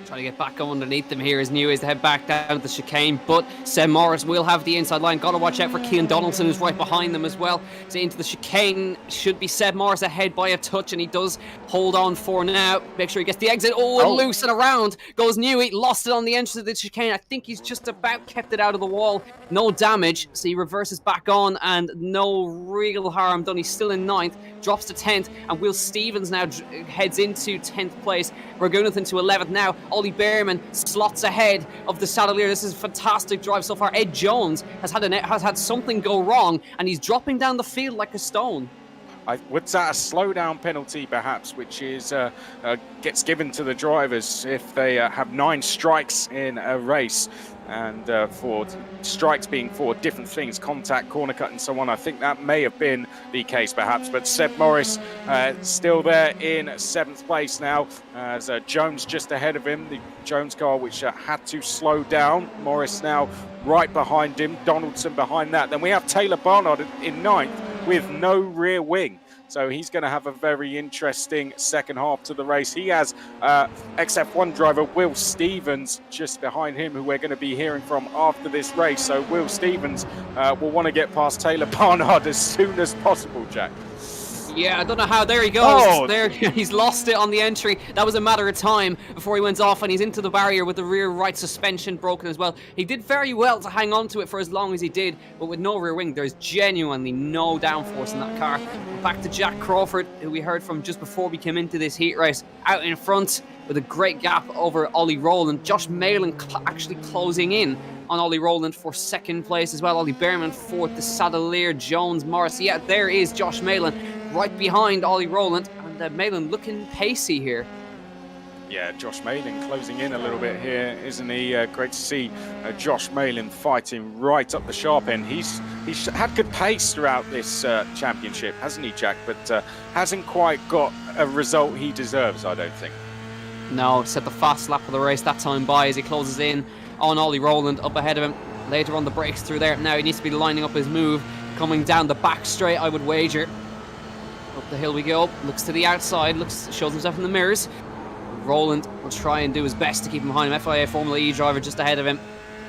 Trying to get back underneath them here as Newey to head back down the chicane, but Seb Morris will have the inside line. Got to watch out for Kean Donaldson, who's right behind them as well. So into the chicane should be Seb Morris ahead by a touch, and he does hold on for now. Make sure he gets the exit. Oh, loose and around goes Newey. Lost it on the entrance of the chicane. I think he's just about kept it out of the wall. No damage, so he reverses back on, and no real harm done. He's still in 9th, drops to 10th, and Will Stevens now heads into 10th place. Raghunathan to 11th now. Ollie Behrman slots ahead of the Sadalier. This is a fantastic drive so far. Ed Jones has had something go wrong, and he's dropping down the field like a stone. Would that a slowdown penalty, perhaps, which is gets given to the drivers if they have 9 strikes in a race, and for strikes being for different things, contact, corner cut, and so on. I think that may have been the case, perhaps. But Seb Morris still there in 7th place now, as Jones just ahead of him. The Jones car, which had to slow down. Morris now right behind him. Donaldson behind that. Then we have Taylor Barnard in 9th with no rear wing. So he's going to have a very interesting second half to the race. He has XF1 driver Will Stevens just behind him, who we're going to be hearing from after this race. So Will Stevens will want to get past Taylor Barnard as soon as possible, Jack. Yeah, I don't know how. There he goes. Oh. There, he's lost it on the entry. That was a matter of time before he went off, and he's into the barrier with the rear right suspension broken as well. He did very well to hang on to it for as long as he did, but with no rear wing, there's genuinely no downforce in that car. Back to Jack Crawford, who we heard from just before we came into this heat race, out in front with a great gap over Ollie Rowland. Josh Malin actually closing in on Ollie Rowland for second place as well. Ollie Behrman fourth, the Sadalier, Jones, Morris. Yeah, there is Josh Malin right behind Ollie Rowland, and Malin looking pacey here. Yeah, Josh Malin closing in a little bit here, isn't he? Great to see Josh Malin fighting right up the sharp end. He's had good pace throughout this championship, hasn't he, Jack? But hasn't quite got a result he deserves, I don't think. No, set the fast lap of the race that time by as he closes in on Ollie Rowland up ahead of him. Later on the brakes through there. Now he needs to be lining up his move, coming down the back straight, I would wager. Up the hill we go. Looks to the outside, shows himself in the mirrors. Rowland will try and do his best to keep him behind him. FIA Formula E driver just ahead of him.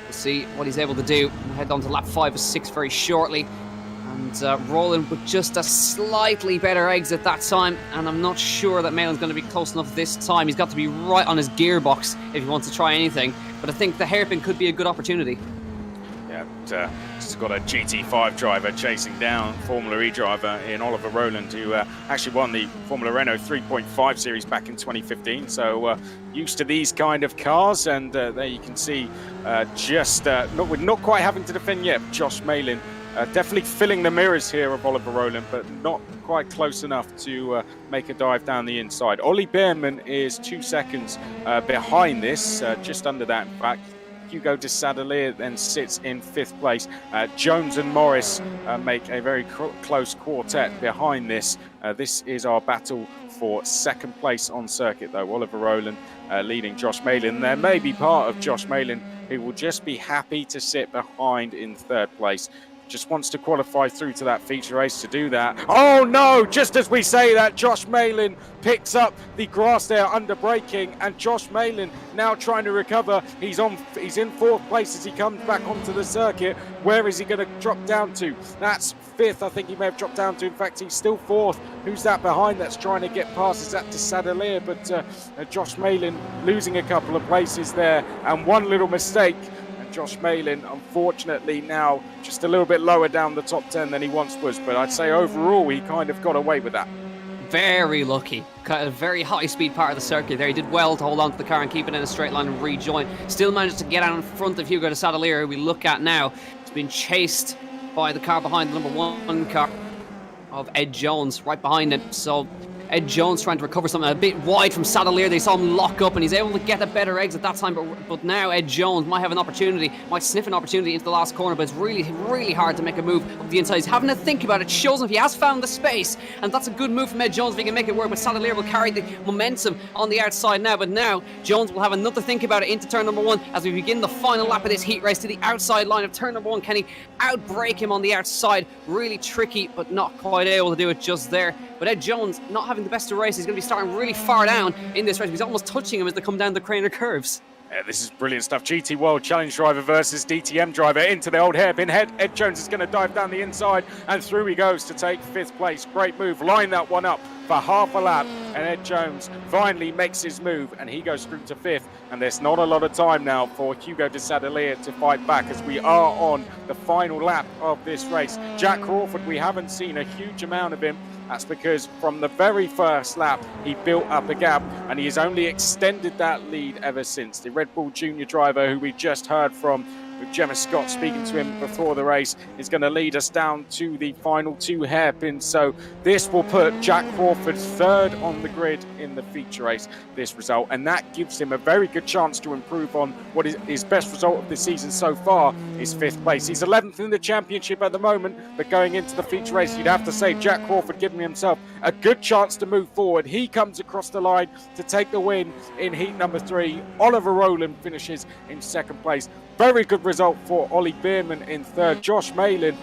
We'll see what he's able to do. We'll head on to lap 5 or 6 very shortly. And Rowland with just a slightly better exit that time. And I'm not sure that Malin's going to be close enough this time. He's got to be right on his gearbox if he wants to try anything. But I think the hairpin could be a good opportunity. Yeah, it's got a GT5 driver chasing down Formula E driver in Oliver Rowland, who actually won the Formula Renault 3.5 series back in 2015. So used to these kind of cars, and there you can see not quite having to defend yet. Josh Malin definitely filling the mirrors here of Oliver Rowland, but not quite close enough to make a dive down the inside. Ollie Behrman is 2 seconds behind this, just under that in fact. Hugo de Sadalier then sits in 5th place. Jones and Morris make a very close quartet behind this. This is our battle for 2nd place on circuit, though. Oliver Rowland leading Josh Malin. There may be part of Josh Malin who will just be happy to sit behind in 3rd place. Just wants to qualify through to that feature race to do that. Oh no, just as we say that, Josh Malin picks up the grass there under braking, and Josh Malin now trying to recover. He's in 4th place as he comes back onto the circuit. Where is he going to drop down to? That's 5th, I think he may have dropped down to. In fact, he's still 4th. Who's that behind that's trying to get past? Is that de Sadalier? But Josh Malin losing a couple of places there, and one little mistake. Josh Malin, unfortunately, now just a little bit lower down the top 10 than he once was. But I'd say overall, he kind of got away with that. Very lucky. Kind of very high-speed part of the circuit there. He did well to hold on to the car and keep it in a straight line and rejoin. Still managed to get out in front of Hugo de Sadalier, who we look at now. He's been chased by the car behind, the number 1 car of Ed Jones, right behind him. So Ed Jones trying to recover something a bit wide from Sadalier. They saw him lock up, and he's able to get a better exit that time. But now Ed Jones might have an opportunity, might sniff an opportunity into the last corner, but it's really, really hard to make a move up the inside. He's having to think about it. Shows him if he has found the space, and that's a good move from Ed Jones if he can make it work. But Sadalier will carry the momentum on the outside now. But now Jones will have another think about it into turn number 1 as we begin the final lap of this heat race to the outside line of turn number 1. Can he outbrake him on the outside? Really tricky, but not quite able to do it just there. But Ed Jones not having the best of races. He's going to be starting really far down in this race. He's almost touching him as they come down the Craner curves. Yeah, this is brilliant stuff. GT World Challenge driver versus DTM driver into the old hairpin head. Ed Jones is going to dive down the inside, and through he goes to take 5th place. Great move. Line that one up for half a lap, and Ed Jones finally makes his move, and he goes through to 5th. And there's not a lot of time now for Hugo de Sadalier to fight back as we are on the final lap of this race. Jack Crawford, we haven't seen a huge amount of him. That's because from the very first lap, he built up a gap, and he has only extended that lead ever since. The Red Bull Junior driver, who we just heard from, with Gemma Scott speaking to him before the race, is going to lead us down to the final 2 hairpins. So this will put Jack Crawford 3rd on the grid in the feature race, this result, and that gives him a very good chance to improve on what is his best result of the season so far, is 5th place. He's 11th in the championship at the moment, but going into the feature race, you'd have to say Jack Crawford giving himself a good chance to move forward. He comes across the line to take the win in heat number 3. Oliver Rowland finishes in 2nd place. Very good result for Ollie Behrman in 3rd. Josh Malin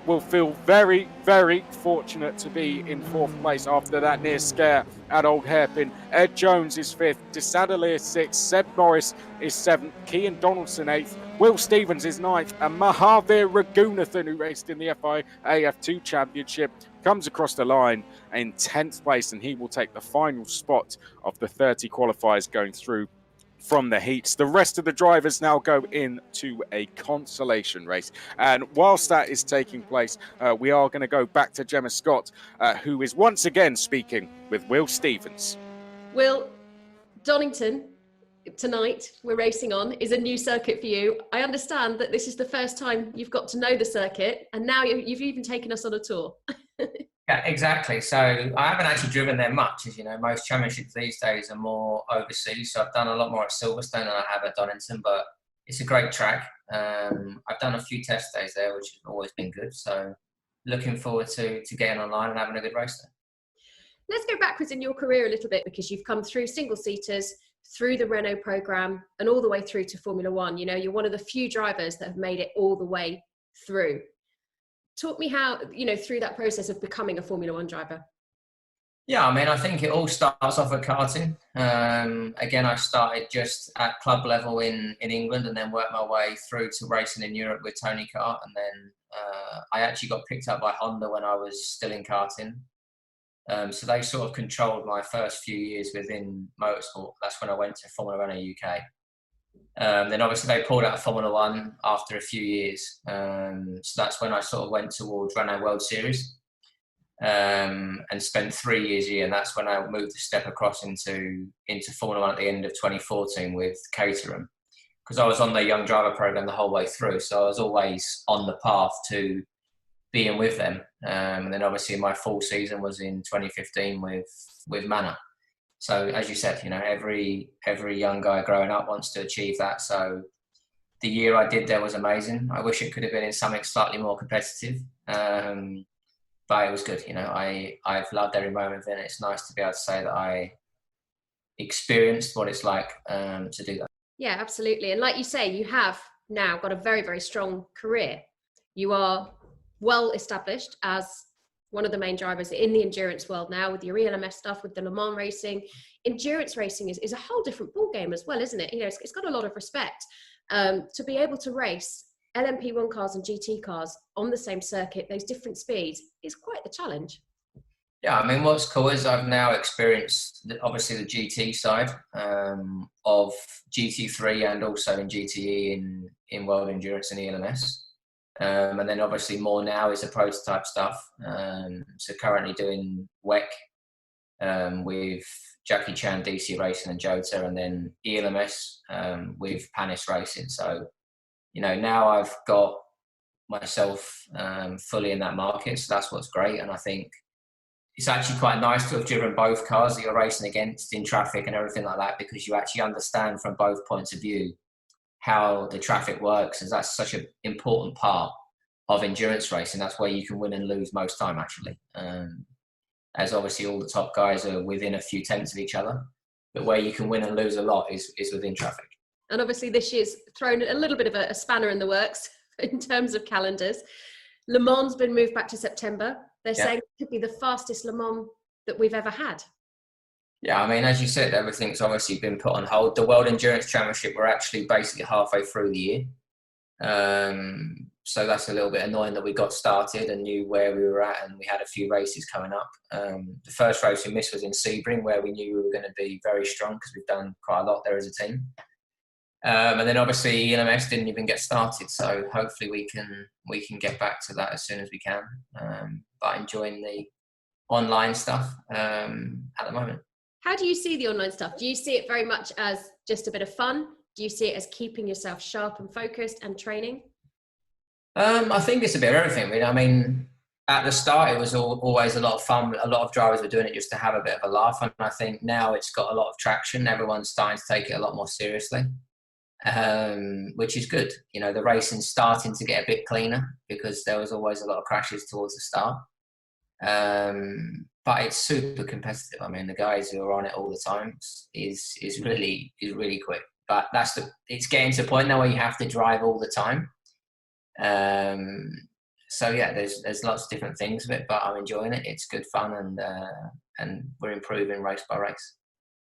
will feel very, very fortunate to be in 4th place after that near scare at Old Hairpin. Ed Jones is 5th, DeSadler is 6th, Seb Morris is 7th, Kean Donaldson 8th, Will Stevens is 9th, and Mahavir Raghunathan, who raced in the FIA F2 Championship, comes across the line in 10th place, and he will take the final spot of the 30 qualifiers going through from the heats. The rest of the drivers now go into a consolation race. And whilst that is taking place, we are going to go back to Gemma Scott, who is once again speaking with Will Stevens. Will, Donington, tonight we're racing on, is a new circuit for you. I understand that this is the first time you've got to know the circuit, and now you've even taken us on a tour. Yeah, exactly. So I haven't actually driven there much. As you know, most championships these days are more overseas. So I've done a lot more at Silverstone than I have at Donington, but it's a great track. I've done a few test days there, which has always been good. So looking forward to getting online and having a good race there. Let's go backwards in your career a little bit, because you've come through single-seaters, through the Renault program, and all the way through to Formula One. You know, you're one of the few drivers that have made it all the way through. Talk me how, you know, through that process of becoming a Formula One driver. Yeah, I mean, I think it all starts off at karting. Again, I started just at club level in England, and then worked my way through to racing in Europe with Tony Kart. And then I actually got picked up by Honda when I was still in karting. So they sort of controlled my first few years within motorsport. That's when I went to Formula Renault UK. Then obviously they pulled out of Formula One after a few years. So that's when I sort of went towards Renault World Series and spent 3 years here. And that's when I moved a step across into Formula One at the end of 2014 with Caterham, because I was on the young driver program the whole way through. So I was always on the path to being with them. And then obviously my full season was in 2015 with Manor. So as you said, you know, every young guy growing up wants to achieve that. So the year I did there was amazing. I wish it could have been in something slightly more competitive, but it was good. You know, I've loved every moment of it. It's nice to be able to say that I experienced what it's like to do that. Yeah, absolutely. And like you say, you have now got a very, very strong career. You are well established as one of the main drivers in the endurance world now, with your ELMS stuff, with the Le Mans racing. Endurance racing is a whole different ballgame as well, isn't it? You know, it's got a lot of respect. To be able to race LMP1 cars and GT cars on the same circuit, those different speeds, is quite the challenge. Yeah, I mean, what's cool is I've now experienced, obviously, the GT side of GT3 and also in GTE in World Endurance and ELMS. And then obviously more now is the prototype stuff. So currently doing WEC with Jackie Chan, DC Racing and Jota, and then ELMS with Panis Racing. So, you know, now I've got myself fully in that market. So that's what's great. And I think it's actually quite nice to have driven both cars that you're racing against in traffic and everything like that, because you actually understand from both points of view how the traffic works, and that's such an important part of endurance racing. That's where you can win and lose most time, actually. As obviously all the top guys are within a few tenths of each other, but where you can win and lose a lot is within traffic. And obviously this year's thrown a little bit of a spanner in the works in terms of calendars. Le Mans been moved back to September. They're saying it could be the fastest Le Mans that we've ever had. Yeah, I mean, as you said, everything's obviously been put on hold. The World Endurance Championship, we're actually basically halfway through the year. So that's a little bit annoying that we got started and knew where we were at, and we had a few races coming up. The first race we missed was in Sebring, where we knew we were going to be very strong because we've done quite a lot there as a team. And then obviously ELMS didn't even get started, so hopefully we can get back to that as soon as we can. But enjoying the online stuff at the moment. How do you see the online stuff? Do you see it very much as just a bit of fun? Do you see it as keeping yourself sharp and focused and training? I think it's a bit of everything. I mean, at the start, it was always a lot of fun. A lot of drivers were doing it just to have a bit of a laugh. And I think now it's got a lot of traction. Everyone's starting to take it a lot more seriously, which is good. You know, the racing's starting to get a bit cleaner because there was always a lot of crashes towards the start. But it's super competitive. I mean, the guys who are on it all the time is really quick. But it's getting to a point now where you have to drive all the time. So yeah, there's lots of different things of it, but I'm enjoying it. It's good fun, and we're improving race by race.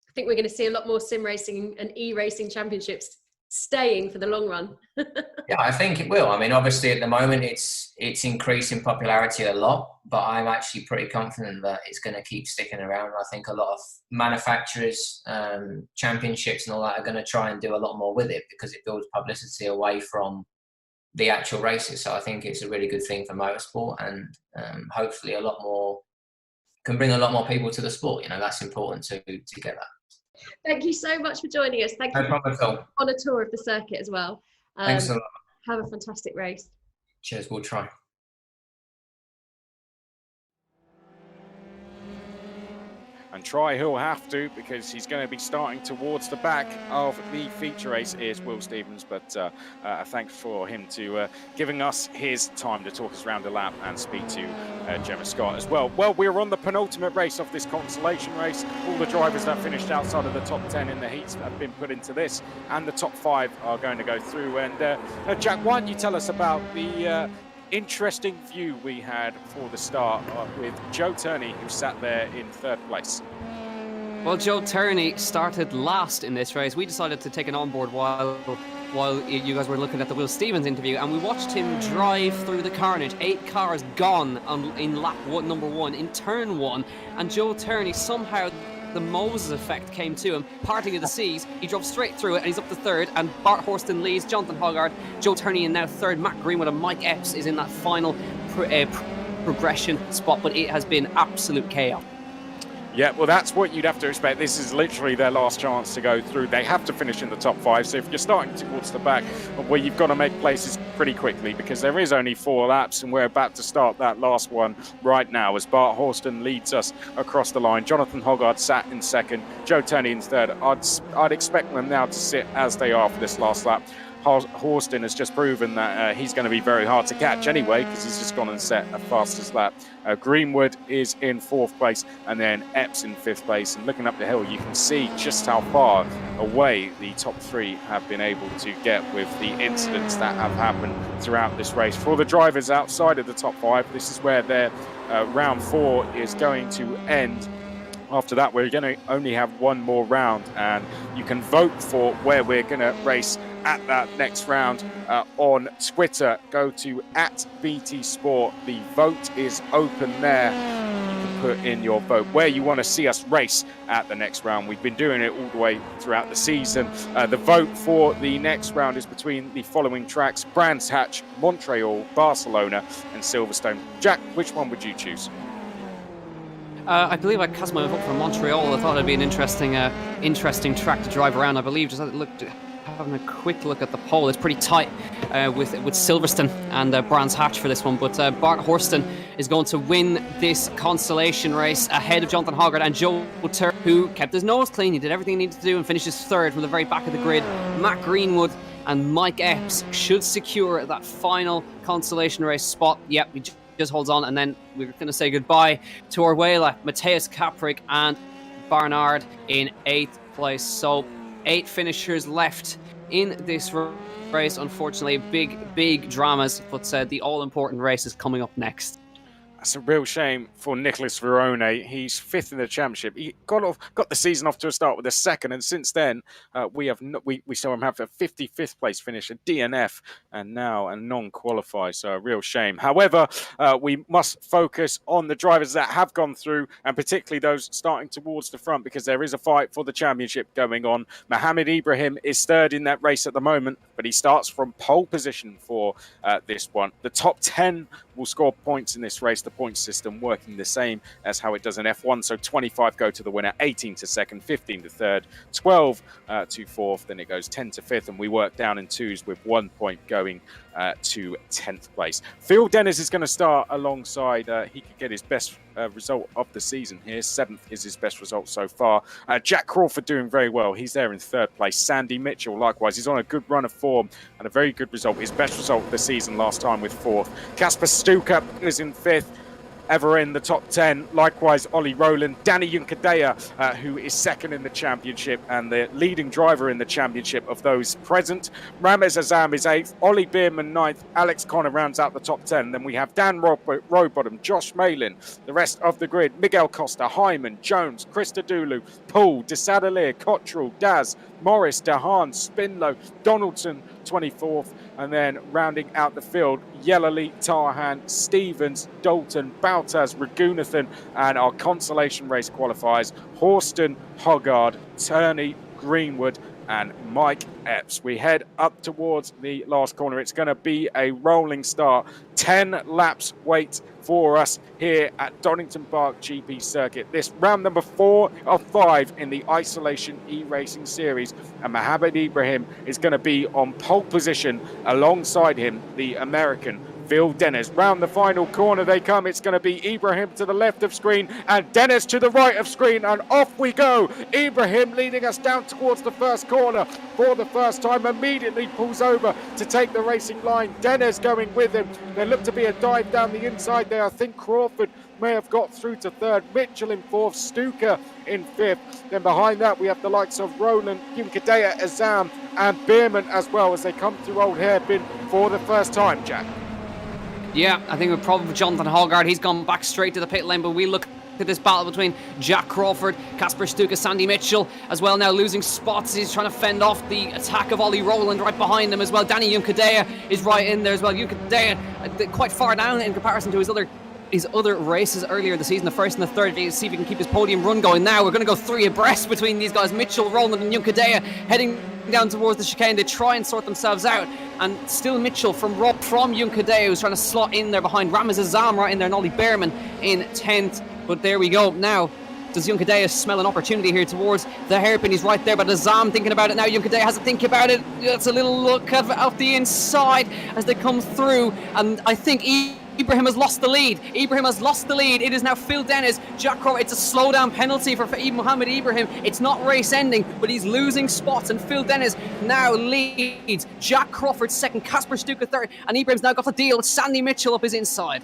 I think we're going to see a lot more sim racing and e-racing championships staying for the long run. Yeah, I think it will. I mean, obviously at the moment it's increasing popularity a lot, but I'm actually pretty confident that it's going to keep sticking around. I think a lot of manufacturers, championships and all that are going to try and do a lot more with it because it builds publicity away from the actual races. So I think it's a really good thing for motorsport, and hopefully can bring a lot more people to the sport. You know, that's important to get that. Thank you so much for joining us. Thank you on a tour of the circuit as well. Thanks a lot. Have a fantastic race. Cheers, we'll try. And try he'll have to, because he's going to be starting towards the back of the feature race. Here's Will Stevens, but thanks for him to giving us his time to talk us around the lap and speak to Gemma Scott as well. Well, we're on the penultimate race of this Consolation race. All the drivers that finished outside of the top 10 in the heats have been put into this, and the top 5 are going to go through. And Jack, why don't you tell us about the interesting view we had for the start with Joe Turney, who sat there in 3rd place. Well, Joe Turney started last in this race. We decided to take an onboard while you guys were looking at the Will Stevens interview, and we watched him drive through the carnage. 8 cars gone in lap number 1 in turn 1, and Joe Turney somehow, the Moses effect came to him, parting of the seas. He drove straight through it, and he's up to 3rd, and Bart Horston leads, Jonathan Hoggard, Joe Turney in now 3rd, Matt Greenwood and Mike Epps is in that final progression spot, but it has been absolute chaos. Yeah, well, that's what you'd have to expect. This is literally their last chance to go through. They have to finish in the top 5. So if you're starting towards the back, well, you've got to make places pretty quickly, because there is only 4 laps, and we're about to start that last one right now as Bart Horston leads us across the line. Jonathan Hoggard sat in 2nd, Joe Turney in 3rd. I'd expect them now to sit as they are for this last lap. Horston has just proven that he's going to be very hard to catch anyway, because he's just gone and set a fastest lap. Greenwood is in 4th place, and then Epps in 5th place. And looking up the hill, you can see just how far away the top 3 have been able to get with the incidents that have happened throughout this race. For the drivers outside of the top 5, this is where their round 4 is going to end. After that, we're going to only have one more round, and you can vote for where we're going to race at that next round on Twitter. Go to @BT Sport. The vote is open there. You can put in your vote where you want to see us race at the next round. We've been doing it all the way throughout the season. The vote for the next round is between the following tracks: Brands Hatch, Montreal, Barcelona and Silverstone. Jack, which one would you choose? I believe I cast my vote for Montreal. I thought it'd be an interesting track to drive around. I believe, just having a quick look at the poll, it's pretty tight with Silverstone and Brands Hatch for this one. But Bart Horston is going to win this Consolation race ahead of Jonathan Hoggard and Joe Turney, who kept his nose clean. He did everything he needed to do and finishes 3rd from the very back of the grid. Matt Greenwood and Mike Epps should secure that final Consolation race spot. Yep, he just holds on, and then we're going to say goodbye to Orwela, Matthias Caprig and Barnard in 8th place. So 8 finishers left in this race. Unfortunately, big dramas, but the all-important race is coming up next. That's a real shame for Nicholas Verone. He's 5th in the championship. He got the season off to a start with a 2nd, and since then we saw him have a 55th place finish, a DNF, and now a non-qualified. So a real shame. However, we must focus on the drivers that have gone through, and particularly those starting towards the front, because there is a fight for the championship going on. Mohammed Ibrahim is 3rd in that race at the moment, but he starts from pole position for this one. The top 10 will score points in this race. The point system working the same as how it does in F1. So 25 go to the winner, 18 to 2nd, 15 to 3rd, 12 to 4th, then it goes 10 to 5th, and we work down in 2s with 1 point going to 10th place. Phil Dennis is going to start alongside, he could get his best result of the season here. 7th is his best result so far. Jack Crawford doing very well. He's there in 3rd place. Sandy Mitchell, likewise. He's on a good run of form and a very good result. His best result of the season last time with 4th. Kasper Stuka is in 5th. ever in the top 10. Likewise, Ollie Rowland, Danny Juncadella, who is second in the championship and the leading driver in the championship of those present. Ramez Azam is 8th, Ollie Bierman 9th, Alex Connor rounds out the top 10. Then we have Dan Rowbottom, Josh Malin, the rest of the grid, Miguel Costa, Hyman, Jones, Christodoulou, Poole, Desadalier, Cottrell, Daz, Morris, Dahan, Spinlow, Donaldson 24th, and then rounding out the field, Yellowly, Tarhan, Stevens, Dalton, Baltaz, Ragunathan, and our consolation race qualifiers, Horston, Hoggard, Turney, Greenwood, and Mike Epps. We head up towards the last corner. It's going to be a rolling start. 10 laps wait for us here at Donington Park GP Circuit. This round number 4 of 5 in the Isolation eRacing Series. And Mohammed Ibrahim is going to be on pole position alongside him, the American Phil Dennis. Round the final corner they come. It's going to be Ibrahim to the left of screen and Dennis to the right of screen, and off we go. Ibrahim leading us down towards the first corner for the first time, immediately pulls over to take the racing line. Dennis going with him. There looked to be a dive down the inside there. I think Crawford may have got through to third, Mitchell in fourth, Stuka in fifth. Then behind that we have the likes of Roland, Juncadella, Azam and Bierman as well, as they come through Old Hairpin for the first time, Jack. Yeah, I think we're probably Jonathan Hoggard. He's gone back straight to the pit lane, but we look at this battle between Jack Crawford, Casper Stuka, Sandy Mitchell as well, now losing spots. He's trying to fend off the attack of Ollie Rowland right behind him as well. Danny Juncadella is right in there as well. Juncadella quite far down in comparison to his other races earlier this season, the first and the third. See if he can keep his podium run going. Now we're going to go 3 abreast between these guys, Mitchell, Rowland and Juncadella, heading down towards the chicane. They try and sort themselves out, and still Mitchell from Juncadella, who's trying to slot in there behind Ramez Azam right in there, and Ollie Bierman in 10th. But there we go. Now does Juncadella smell an opportunity here towards the hairpin? He's right there, but Azam thinking about it now. Juncadella has to think about it. It's a little look out the inside as they come through, and I think Ibrahim has lost the lead. It is now Phil Dennis, Jack Crawford. It's a slowdown penalty for Mohammed Ibrahim. It's not race ending, but he's losing spots, and Phil Dennis now leads. Jack Crawford second, Casper Stuka third, and Ibrahim's now got the deal with Sandy Mitchell up his inside.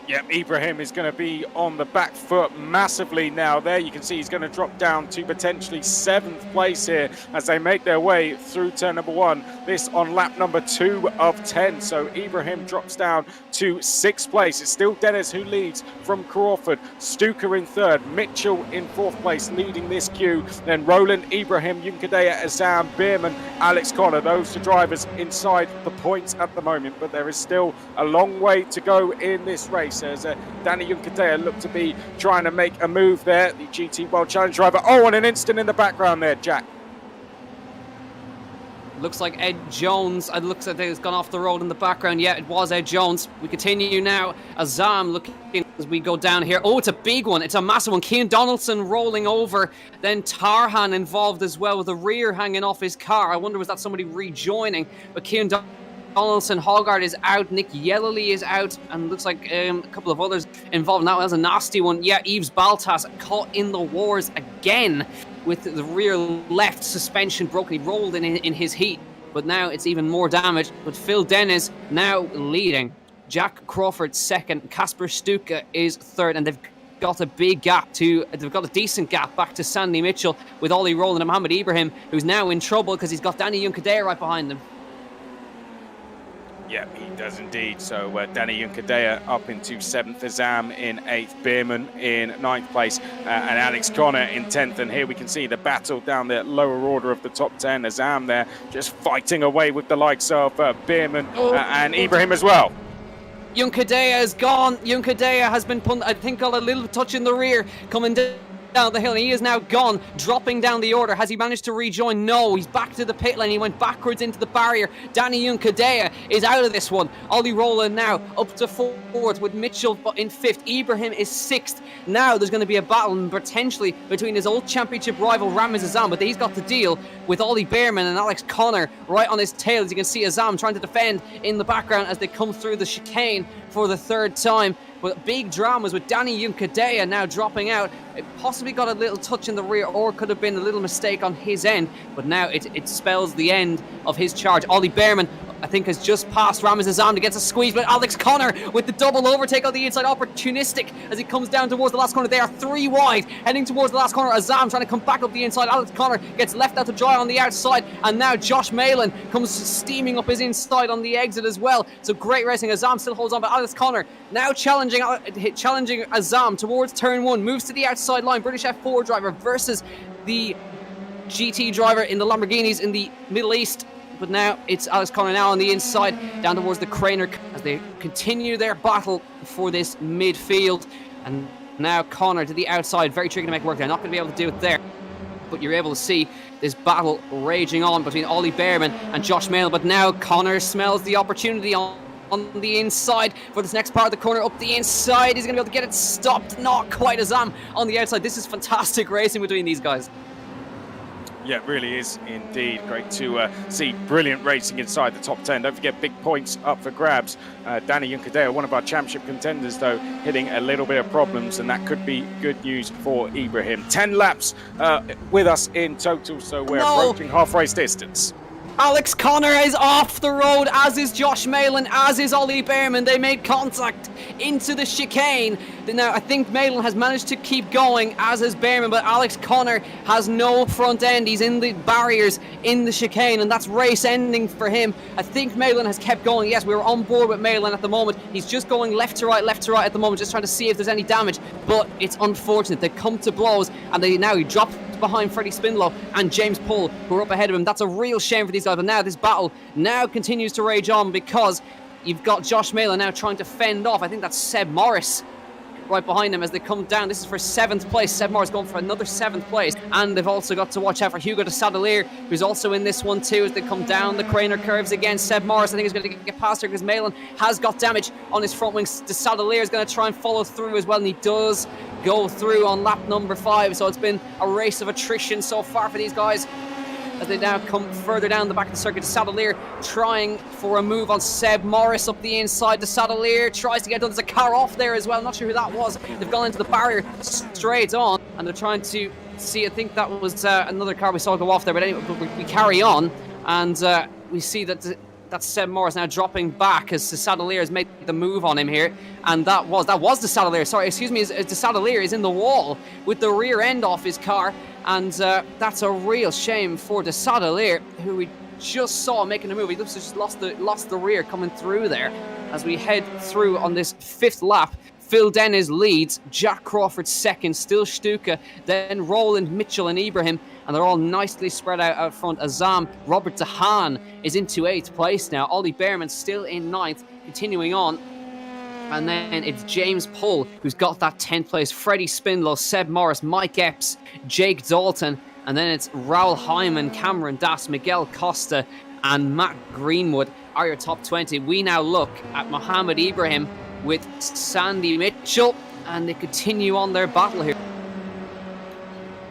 Yep, Ibrahim is going to be on the back foot massively now. There you can see he's going to drop down to potentially 7th place here as they make their way through turn number 1. This on lap number 2 of 10. So Ibrahim drops down to 6th place. It's still Dennis who leads from Crawford. Stuka in 3rd. Mitchell in 4th place leading this queue. Then Roland, Ibrahim, Juncadella, Azam, Bierman, Alex Connor. Those 2 drivers inside the points at the moment. But there is still a long way to go in this race, as Danny Juncadella looked to be trying to make a move there, the GT World Challenge driver. Oh, and an instant in the background there, Jack. Looks like Ed Jones. It looks like it's gone off the road in the background. Yeah, it was Ed Jones. We continue now. Azam looking as we go down here. Oh, it's a big one. It's a massive one. Cian Donaldson rolling over. Then Tarhan involved as well, with the rear hanging off his car. I wonder, was that somebody rejoining? But Cian Donaldson, Hoggard is out, Nick Yellowly is out, and looks like a couple of others involved. That was a nasty one. Yeah, Yves Baltas caught in the wars again with the rear left suspension broken. He rolled in his heat, but now it's even more damage. But Phil Dennis now leading. Jack Crawford second, Casper Stuka is third, and they've got a decent gap back to Sandy Mitchell with Ollie Rowland and Mohammed Ibrahim, who's now in trouble because he's got Danny Juncadella right behind him. Yeah, he does indeed. So Danny Juncadella up into 7th, Azam in 8th, Bierman in 9th place, and Alex Connor in 10th. And here we can see the battle down the lower order of the top 10. Azam there just fighting away with the likes of Bierman and Ibrahim as well. Juncadella is gone. Juncadella has been put, I think, got a little touch in the rear coming down the hill, and he is now gone, dropping down the order. Has he managed to rejoin? No, he's back to the pit lane. He went backwards into the barrier. Danny Juncadella is out of this one. Ollie Rowland now up to 4th with Mitchell in 5th. Ibrahim is 6th. Now there's going to be a battle potentially between his old championship rival Ramez Azam, but he's got to deal with Ollie Bierman and Alex Connor right on his tail. As you can see, Azam trying to defend in the background as they come through the chicane for the 3rd time. But big dramas with Danny Juncadella now dropping out. It possibly got a little touch in the rear, or could have been a little mistake on his end. But now it spells the end of his charge. Ollie Bierman I think has just passed Ramez Azam to get a squeeze, but Alex Connor with the double overtake on the inside, opportunistic as he comes down towards the last corner. They are 3 wide, heading towards the last corner. Azam trying to come back up the inside. Alex Connor gets left out to dry on the outside, and now Josh Malin comes steaming up his inside on the exit as well. So great racing. Azam still holds on, but Alex Connor now challenging Azam towards turn 1, moves to the outside line. British F4 driver versus the GT driver in the Lamborghinis in the Middle East. But now it's Alex Connor now on the inside, down towards the Craner as they continue their battle for this midfield. And now Connor to the outside, very tricky to make work. They're not going to be able to do it there. But you're able to see this battle raging on between Ollie Behrman and Josh Malin. But now Connor smells the opportunity on the inside for this next part of the corner. Up the inside, he's going to be able to get it stopped. Not quite Azam on the outside. This is fantastic racing between these guys. Yeah, it really is indeed. Great to see brilliant racing inside the top 10. Don't forget, big points up for grabs. Danny Juncadella, one of our championship contenders, though, hitting a little bit of problems, and that could be good news for Ibrahim. 10 laps with us in total, so we're approaching halfway distance. Alex Connor is off the road, as is Josh Malin, as is Ollie Behrman. They made contact into the chicane. Now, I think Malin has managed to keep going, as has Behrman, but Alex Connor has no front end. He's in the barriers in the chicane, and that's race ending for him. I think Malin has kept going. Yes, we were on board with Malin at the moment. He's just going left to right at the moment, just trying to see if there's any damage, but it's unfortunate. They come to blows, and he drops behind Freddie Spindlow and James Pull, who are up ahead of him. That's a real shame for these guys. But now this battle now continues to rage on, because you've got Josh Malin now trying to fend off, I think that's Seb Morris right behind him as they come down. This is for 7th place. Seb Morris going for another 7th place. And they've also got to watch out for Hugo de Sadalier, who's also in this one too, as they come down the Craner curves again. Seb Morris, I think, is going to get past her because Malin has got damage on his front wings. De Sadalier is going to try and follow through as well, and he does go through on lap number 5. So it's been a race of attrition so far for these guys as they now come further down the back of the circuit. De Sadalier trying for a move on Seb Morris up the inside. De Sadalier tries to get done. There's a car off there as well. Not sure who that was. They've gone into the barrier straight on, and they're trying to see. I think that was another car we saw go off there. But anyway, we carry on, and we see that that's Seb Morris now dropping back as De Sadalier has made the move on him here. And that was De Sadalier. Sorry, excuse me. De Sadalier is in the wall with the rear end off his car. And that's a real shame for De Sadalier, who we just saw making a move. He just lost the rear coming through there. As we head through on this 5th lap, Phil Dennis leads, Jack Crawford second, still Stuka, then Roland, Mitchell and Ibrahim, and they're all nicely spread out front. Azam, Robert DeHaan is into 8th place now. Ollie Behrman still in 9th, continuing on. And then it's James Pull who's got that 10th place. Freddie Spindlow, Seb Morris, Mike Epps, Jake Dalton. And then it's Raul Hyman, Cameron Das, Miguel Costa and Matt Greenwood are your top 20. We now look at Mohammed Ibrahim with Sandy Mitchell, and they continue on their battle here.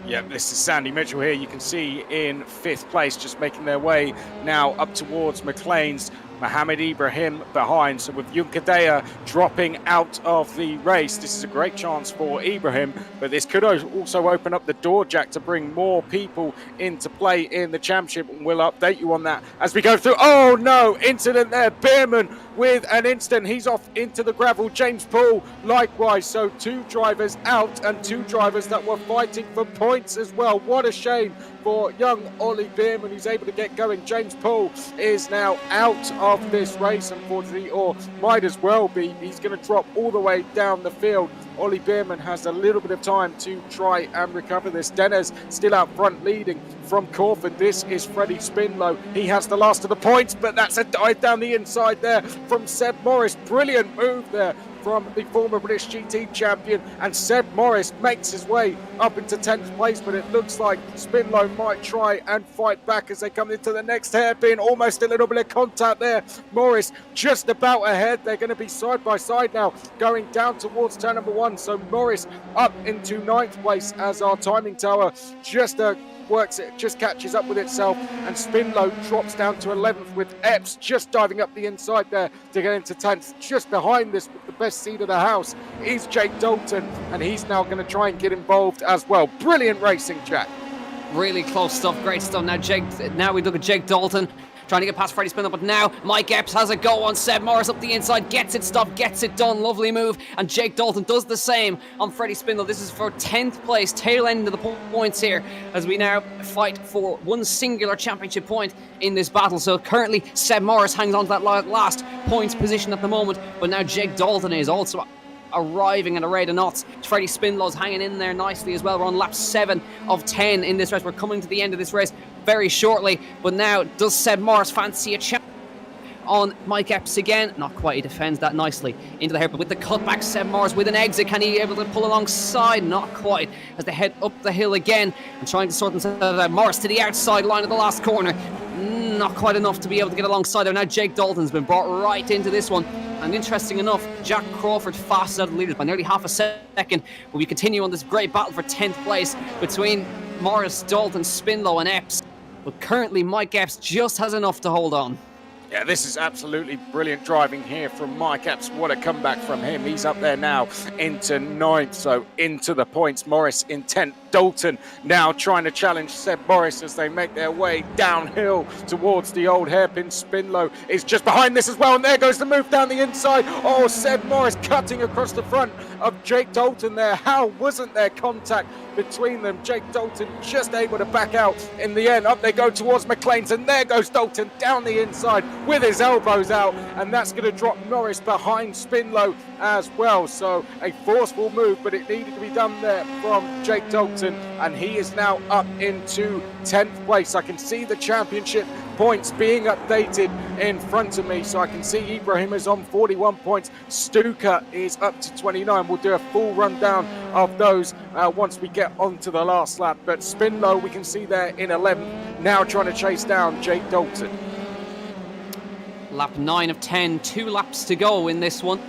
Yeah, this is Sandy Mitchell here. You can see in 5th place, just making their way now up towards McLean's. Mohammed Ibrahim behind. So with Juncadella dropping out of the race, this is a great chance for Ibrahim, but this could also open up the door, Jack, to bring more people into play in the championship, and we'll update you on that as we go through. Oh no, incident there. Behrman with an instant. He's off into the gravel. James Poole likewise. So 2 drivers out and 2 drivers that were fighting for points as well. What a shame for young Ollie Behrman, who's able to get going. James Poole is now out of this race, unfortunately, or might as well be. He's going to drop all the way down the field. Ollie Behrman has a little bit of time to try and recover this. Dennis still out front leading from Crawford. This is Freddie Spindlow. He has the last of the points, but that's a dive down the inside there from Seb Morris. Brilliant move there from the former British GT champion, and Seb Morris makes his way up into 10th place, but it looks like Spindlow might try and fight back as they come into the next hairpin. Almost a little bit of contact there. Morris just about ahead. They're going to be side by side now, going down towards turn number 1. So Morris up into 9th place as our timing tower just works it, just catches up with itself, and Spindlow drops down to 11th with Epps just diving up the inside there to get into 10th. Just behind this with the best seat of the house is Jake Dalton, and he's now going to try and get involved as well. Brilliant racing, Jack. Really close stuff, great stuff. Now we look at Jake Dalton trying to get past Freddie Spindle, but now Mike Epps has a go on Seb Morris up the inside, gets it stopped, gets it done, lovely move, and Jake Dalton does the same on Freddie Spindle. This is for 10th place, tail end of the points here, as we now fight for one singular championship point in this battle. So currently Seb Morris hangs on to that last points position at the moment, but now Jake Dalton is also arriving at a rate of knots. Freddie Spindlow's hanging in there nicely as well. We're on lap 7 of 10 in this race. We're coming to the end of this race very shortly, but now does Seb Morris fancy a chance on Mike Epps again? Not quite. He defends that nicely into the hairpin with the cutback. Seb Morris with an exit. Can he be able to pull alongside? Not quite, as they head up the hill again and trying to sort themselves out. Morris to the outside line of the last corner. Not quite enough to be able to get alongside there. Now Jake Dalton's been brought right into this one. And interesting enough, Jack Crawford fastest out of the leaders by nearly half a second. But we continue on this great battle for 10th place between Morris, Dalton, Spindlow and Epps. But currently Mike Epps just has enough to hold on. Yeah, this is absolutely brilliant driving here from Mike Epps. What a comeback from him. He's up there now into 9th, so into the points. Morris in 10th. Dalton now trying to challenge Seb Morris as they make their way downhill towards the old hairpin. Spindlow is just behind this as well, and there goes the move down the inside. Oh, Seb Morris cutting across the front of Jake Dalton there. How wasn't there contact between them? Jake Dalton just able to back out in the end. Up they go towards McLean's, and there goes Dalton down the inside with his elbows out, and that's going to drop Morris behind Spindlow as well. So a forceful move, but it needed to be done there from Jake Dalton, and he is now up into 10th place. I can see the championship points being updated in front of me, so I can see Ibrahim is on 41 points. Stuka is up to 29. We'll do a full rundown of those once we get onto the last lap, but Spindlow we can see there in 11th, now trying to chase down Jake Dalton. Lap 9 of 10, 2 laps to go in this one.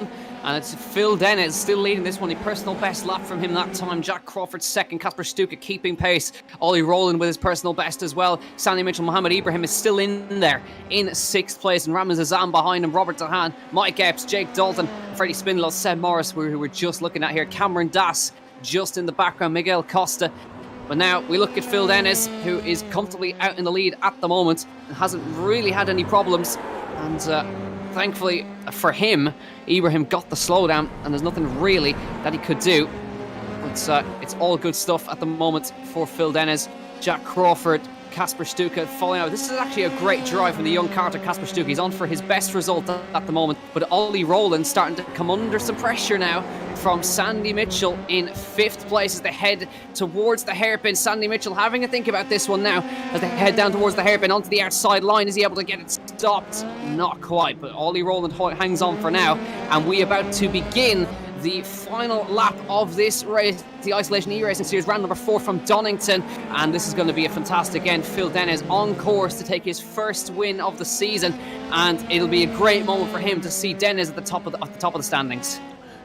And it's Phil Dennis still leading this one. A personal best lap from him that time. Jack Crawford second. Kasper Stuka keeping pace. Ollie Rowland with his personal best as well. Sandy Mitchell, Mohammed Ibrahim is still in there in 6th place. And Ramaz Azam behind him. Robert Dehan, Mike Epps, Jake Dalton, Freddie Spindlow, Seb Morris, who we're just looking at here. Cameron Das just in the background. Miguel Costa. But now we look at Phil Dennis, who is comfortably out in the lead at the moment and hasn't really had any problems. And thankfully for him, Ibrahim got the slowdown, and there's nothing really that he could do. But it's all good stuff at the moment for Phil Dennis. Jack Crawford, Kasper Stuka falling out. This is actually a great drive from the young Carter, Kasper Stuka. He's on for his best result at the moment. But Ollie Rowland starting to come under some pressure now from Sandy Mitchell in 5th place as they head towards the hairpin. Sandy Mitchell having a think about this one now as they head down towards the hairpin onto the outside line. Is he able to get it stopped? Not quite, but Ollie Rowland hangs on for now. And we about to begin the final lap of this race, the Isolation eRacing Series, round number 4 from Donington, and this is going to be a fantastic end. Phil Dennis on course to take his first win of the season, and it'll be a great moment for him to see Dennis at the top of the standings.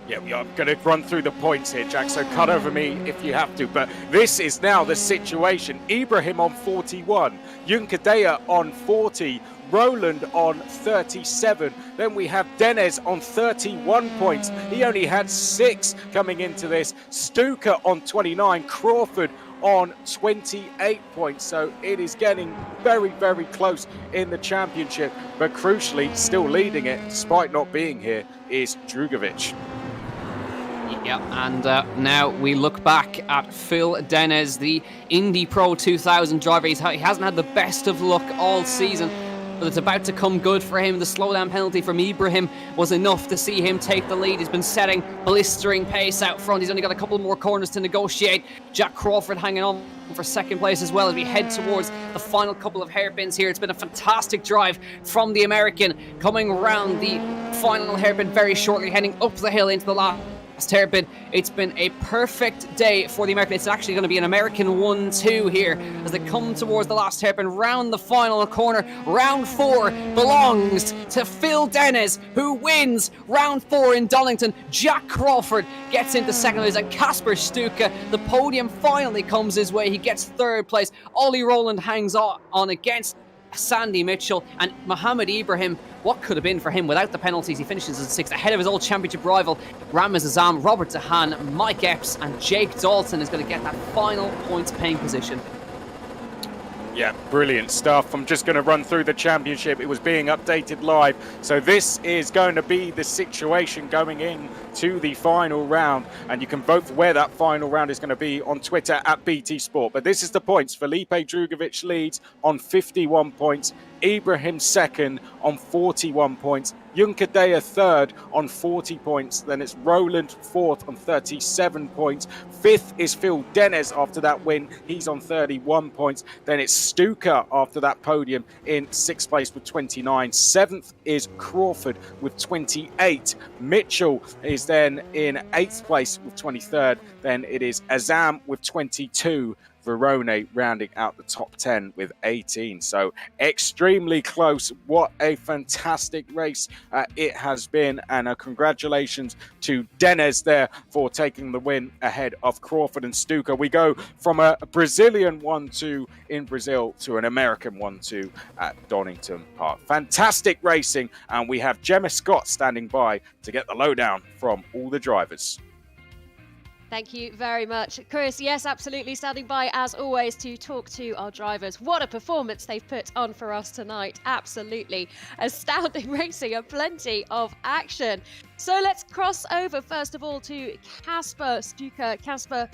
Yeah, we are going to run through the points here, Jack, so cut over me if you have to. But this is now the situation. Ibrahim on 41, Junkadea on 40, Rowland on 37. Then we have Denez on 31 points. He only had 6 coming into this. Stuka on 29, Crawford on 28 points. So it is getting very, very close in the championship. But crucially, still leading it, despite not being here, is Drugovic. Yeah, and now we look back at Phil Denez, the Indy Pro 2000 driver. He hasn't had the best of luck all season, but it's about to come good for him. The slowdown penalty from Ibrahim was enough to see him take the lead. He's been setting blistering pace out front. He's only got a couple more corners to negotiate. Jack Crawford hanging on for second place as well as we head towards the final couple of hairpins here. It's been a fantastic drive from the American, coming around the final hairpin very shortly, heading up the hill into the last hairpin. It's been a perfect day for the American. It's actually going to be an American 1-2 here as they come towards the last hairpin, round the final corner. Round 4 belongs to Phil Dennis, who wins round 4 in Donington. Jack Crawford gets into second place, and Kasper Stuka, the podium finally comes his way. He gets 3rd place. Ollie Rowland hangs on against Sandy Mitchell, and Mohammed Ibrahim, what could have been for him without the penalties, he finishes in 6th, ahead of his old championship rival Ramaz Azam, Robert Dehan, Mike Epps, and Jake Dalton is going to get that final points paying position. Yeah, brilliant stuff. I'm just going to run through the championship. It was being updated live. So this is going to be the situation going in to the final round. And you can vote for where that final round is going to be on Twitter at BT Sport. But this is the points. Felipe Drugovich leads on 51 points. Ibrahim second on 41 points. Junkadea third on 40 points. Then it's Roland fourth on 37 points. Fifth is Phil Dennis after that win. He's on 31 points. Then it's Stuka after that podium in sixth place with 29. Seventh is Crawford with 28. Mitchell is then in eighth place with 23rd. Then it is Azam with 22. Verone rounding out the top 10 with 18. So extremely close. What a fantastic race it has been. And congratulations to Denez there for taking the win ahead of Crawford and Stuka. We go from a Brazilian 1-2 in Brazil to an American 1-2 at Donington Park. Fantastic racing. And we have Gemma Scott standing by to get the lowdown from all the drivers. Thank you very much, Chris. Yes, absolutely. Standing by, as always, to talk to our drivers. What a performance they've put on for us tonight. Absolutely astounding racing and plenty of action. So let's cross over, first of all, to Kasper Stuka. Kasper,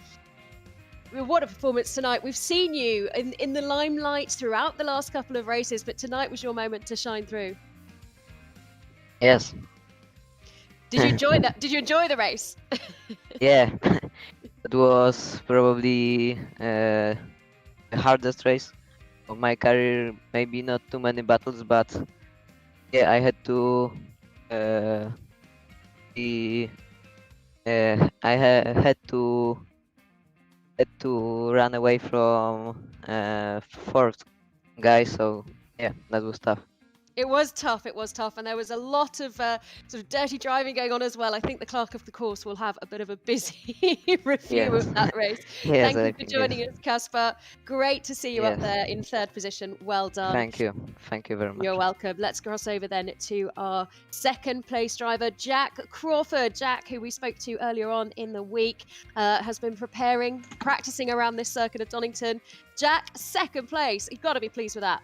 what a performance tonight. We've seen you in the limelight throughout the last couple of races, but tonight was your moment to shine through. Yes. Did you enjoy that? Did you enjoy the race? Yeah. It was probably the hardest race of my career. Maybe not too many battles, but yeah, I had to had to run away from fourth guy. So yeah, that was tough. It was tough, and there was a lot of sort of dirty driving going on as well. I think the clerk of the course will have a bit of a busy review of that race. Yes, Thank you for joining us, Kasper. Great to see you up Yes. there in third position. Well done. Thank you very much. You're welcome. Let's cross over then to our second place driver, Jack Crawford. Jack, who we spoke to earlier on in the week, has been practicing around this circuit of Donington. Jack, second place. You've got to be pleased with that.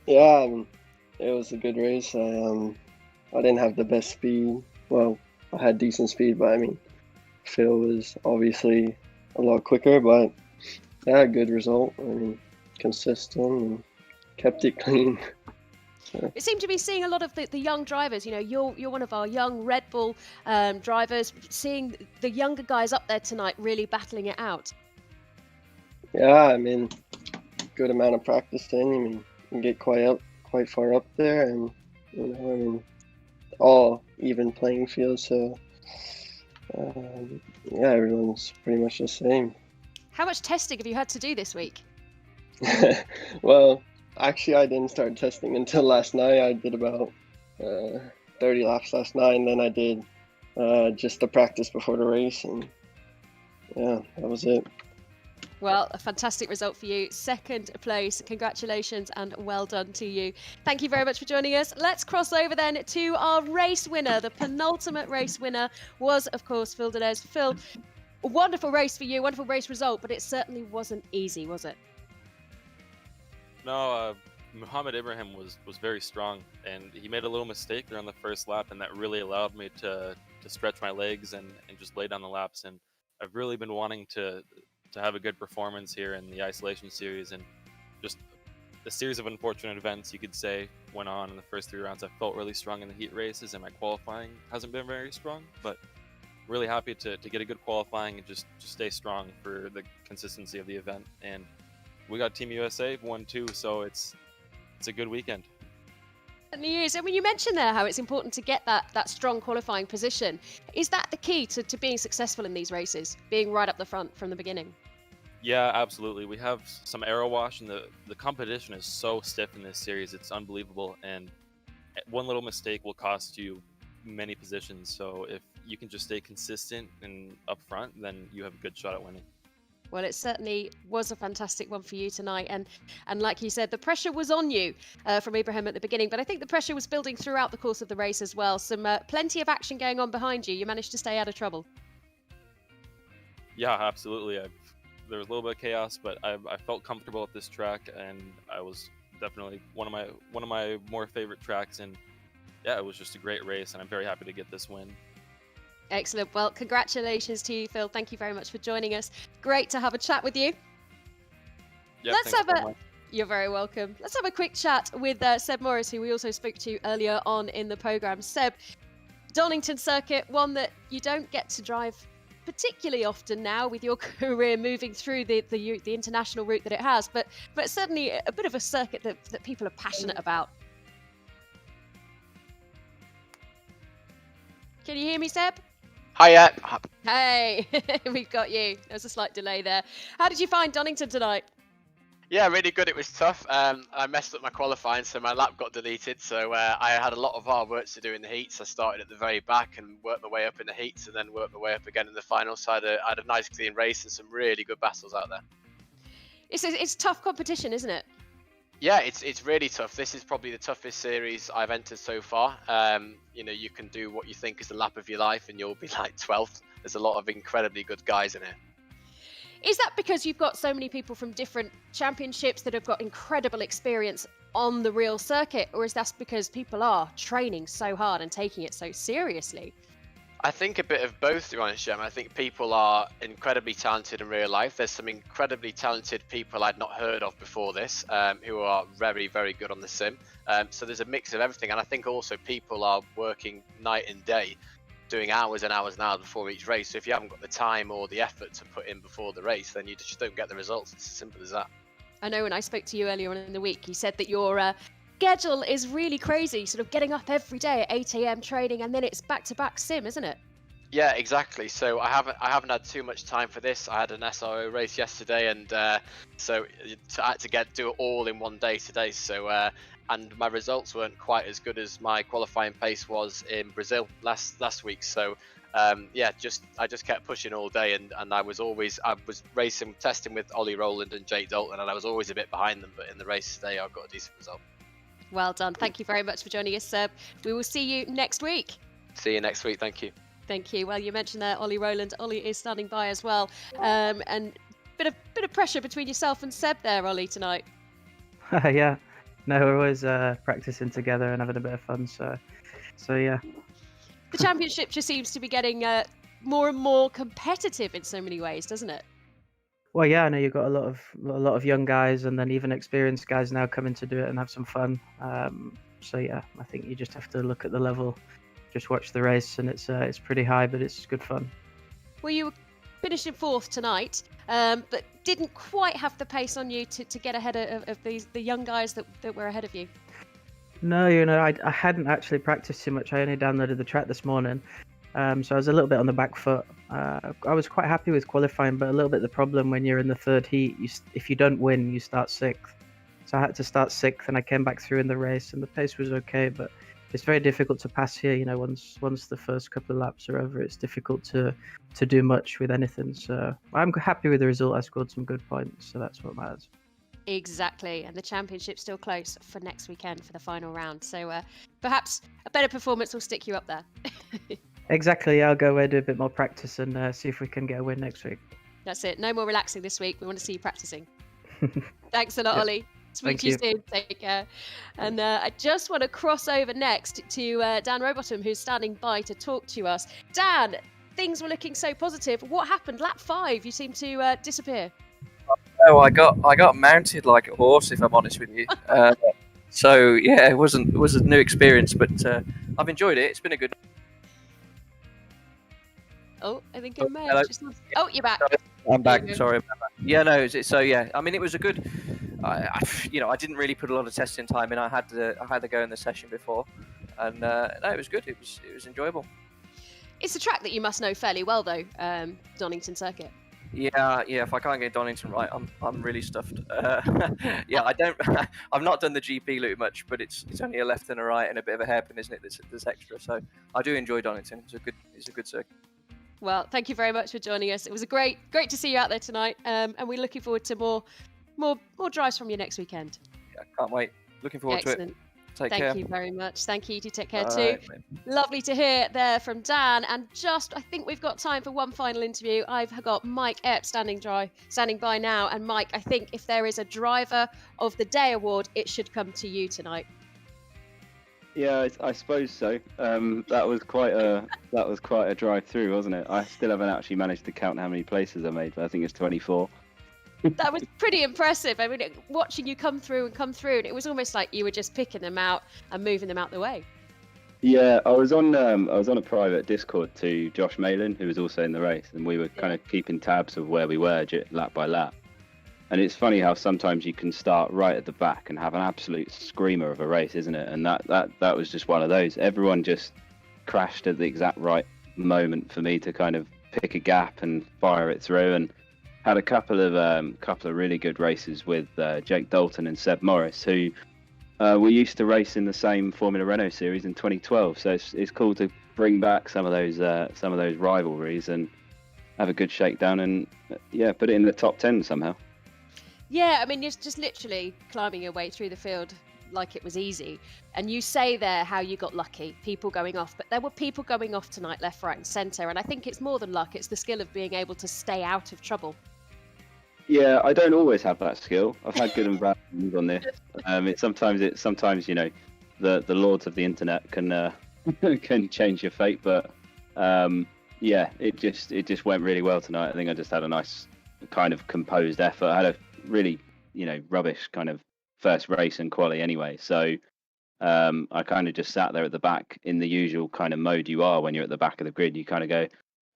Yeah, I mean, it was a good race. I didn't have the best speed. Well, I had decent speed, but I mean, Phil was obviously a lot quicker, but yeah, good result. I mean, consistent and kept it clean. So. It seemed to be seeing a lot of the young drivers. You know, you're one of our young Red Bull drivers. Seeing the younger guys up there tonight really battling it out. Yeah, I mean, good amount of practicing. I mean, you can get quite far up there, and you know, I mean, all even playing field. So yeah, everyone's pretty much the same. How much testing have you had to do this week? Well, actually, I didn't start testing until last night. I did about 30 laps last night, and then I did just the practice before the race, and yeah, that was it. Well, a fantastic result for you. Second place. Congratulations and well done to you. Thank you very much for joining us. Let's cross over then to our race winner. The penultimate race winner was, of course, Phil Denez. Phil, a wonderful race for you, wonderful race result, but it certainly wasn't easy, was it? No, Muhammad Ibrahim was very strong, and he made a little mistake there on the first lap, and that really allowed me to stretch my legs and just lay down the laps. And I've really been wanting to have a good performance here in the isolation series, and just a series of unfortunate events, you could say, went on in the first three rounds. I felt really strong in the heat races, and my qualifying hasn't been very strong, but really happy to get a good qualifying and just stay strong for the consistency of the event. And we got Team USA 1-2, so it's a good weekend. Certainly is. I mean, you mentioned there how it's important to get that strong qualifying position. Is that the key to being successful in these races, being right up the front from the beginning? Yeah, absolutely. We have some aero wash, and the competition is so stiff in this series. It's unbelievable, and one little mistake will cost you many positions. So if you can just stay consistent and up front, then you have a good shot at winning. Well, it certainly was a fantastic one for you tonight. And like you said, the pressure was on you from Ibrahim at the beginning, but I think the pressure was building throughout the course of the race as well. Plenty of action going on behind you. You managed to stay out of trouble. Yeah, absolutely. I've there was a little bit of chaos, but I felt comfortable at this track, and I was definitely one of my more favorite tracks. And yeah, it was just a great race, and I'm very happy to get this win. Excellent. Well, congratulations to you, Phil. Thank you very much for joining us. Great to have a chat with you. Yep, Let's thanks have so a. much. You're very welcome. Let's have a quick chat with Seb Morris, who we also spoke to earlier on in the programme. Seb, Donington circuit, one that you don't get to drive particularly often now with your career moving through the international route that it has, but certainly a bit of a circuit that people are passionate about. Can you hear me, Seb? Hiya. Hey, we've got you. There's a slight delay there. How did you find Donington tonight? Yeah, really good. It was tough. I messed up my qualifying, so my lap got deleted. So I had a lot of hard work to do in the heats. I started at the very back and worked my way up in the heats, and then worked my way up again in the final. So I had a nice clean race and some really good battles out there. It's tough competition, isn't it? Yeah, it's really tough. This is probably the toughest series I've entered so far. You can do what you think is the lap of your life, and you'll be like 12th. There's a lot of incredibly good guys in it. Is that because you've got so many people from different championships that have got incredible experience on the real circuit, or is that because people are training so hard and taking it so seriously? I think a bit of both, to be honest, Jem. I think people are incredibly talented in real life. There's some incredibly talented people I'd not heard of before this, who are very, very good on the sim. So there's a mix of everything. And I think also people are working night and day, doing hours and hours and hours before each race. So if you haven't got the time or the effort to put in before the race, then you just don't get the results. It's as simple as that. I know when I spoke to you earlier on in the week, you said that your schedule is really crazy, sort of getting up every day at 8 a.m. training, and then it's back-to-back sim, isn't it? Yeah, exactly. So I haven't had too much time for this. I had an SRO race yesterday, and so I had to do it all in one day today. So and my results weren't quite as good as my qualifying pace was in Brazil last week. So I just kept pushing all day, and I was racing, testing with Ollie Rowland and Jake Dalton, and I was always a bit behind them. But in the race today, I got a decent result. Well done. Thank you very much for joining us, Seb. We will see you next week. See you next week. Thank you. Thank you. Well, you mentioned there Ollie Rowland. Ollie is standing by as well. And bit of pressure between yourself and Seb there, Ollie, tonight. Yeah. No, we're always practicing together and having a bit of fun. So yeah. The championship just seems to be getting more and more competitive in so many ways, doesn't it? Well, yeah, I know you've got a lot of young guys, and then even experienced guys now coming to do it and have some fun. So yeah, I think you just have to look at the level, just watch the race, and it's pretty high, but it's good fun. Well, you finished in 4th tonight, but didn't quite have the pace on you to get ahead of the young guys that were ahead of you. No, I hadn't actually practiced too much. I only downloaded the track this morning, so I was a little bit on the back foot. I was quite happy with qualifying, but a little bit the problem when you're in the 3rd heat, if you don't win, you start 6th. So I had to start 6th, and I came back through in the race, and the pace was okay, but it's very difficult to pass here. Once the first couple of laps are over, it's difficult to do much with anything. So I'm happy with the result. I scored some good points, so that's what matters. Exactly, and the championship's still close for next weekend for the final round. So perhaps a better performance will stick you up there. Exactly. I'll go away, do a bit more practice, and see if we can get a win next week. That's it. No more relaxing this week. We want to see you practicing. Thanks a lot, Yep. Ollie. Speak Thank to you you. soon. Take care. And I just want to cross over next to Dan Rowbottom, who's standing by to talk to us. Dan, things were looking so positive. What happened? Lap 5, you seem to disappear. Oh, I got mounted like a horse, if I'm honest with you. So yeah, it was a new experience, but I've enjoyed it. It's been a good. Oh, I think I may hello. have just lost. Oh, you're back. I'm back. There you go. Sorry. Yeah, no. So yeah, I mean, it was a good. I didn't really put a lot of testing time in. I had to go in the session before, and no, it was good. It was enjoyable. It's a track that you must know fairly well, though, Donington Circuit. Yeah. If I can't get Donington right, I'm really stuffed. Yeah, I don't. I've not done the GP loop much, but it's only a left and a right and a bit of a hairpin, isn't it? There's extra. So I do enjoy Donington. It's a good circuit. Well, thank you very much for joining us. It was great to see you out there tonight, and we're looking forward to more drives from you next weekend. Yeah, can't wait. Looking forward to it. Excellent. Take care. Thank you very much. Thank you. You take care Bye. too. Lovely to hear there from Dan. And I think we've got time for one final interview. I've got Mike Epp standing by now. And Mike, I think if there is a Driver of the Day award, it should come to you tonight. Yeah, I suppose so. That was quite a drive through, wasn't it? I still haven't actually managed to count how many places I made, but I think it's 24. That was pretty impressive. I mean, watching you come through, and it was almost like you were just picking them out and moving them out the way. Yeah, I was on a private Discord to Josh Malin, who was also in the race, and we were kind of keeping tabs of where we were lap by lap. And it's funny how sometimes you can start right at the back and have an absolute screamer of a race, isn't it? And that was just one of those. Everyone just crashed at the exact right moment for me to kind of pick a gap and fire it through. And had a couple of really good races with Jake Dalton and Seb Morris, who we used to race in the same Formula Renault series in 2012. So it's cool to bring back some of those rivalries and have a good shakedown and put it in the top 10 somehow. Yeah, I mean, you're just literally climbing your way through the field like it was easy. And you say there how you got lucky, people going off, but there were people going off tonight, left, right and centre. And I think it's more than luck, it's the skill of being able to stay out of trouble. Yeah, I don't always have that skill. I've had good and bad things on this. Sometimes you know, the lords of the internet can can change your fate, but it just went really well tonight. I think I just had a nice kind of composed effort. I had a really rubbish kind of first race and quali anyway, so I kind of just sat there at the back in the usual kind of mode you are when you're at the back of the grid. You kind of go,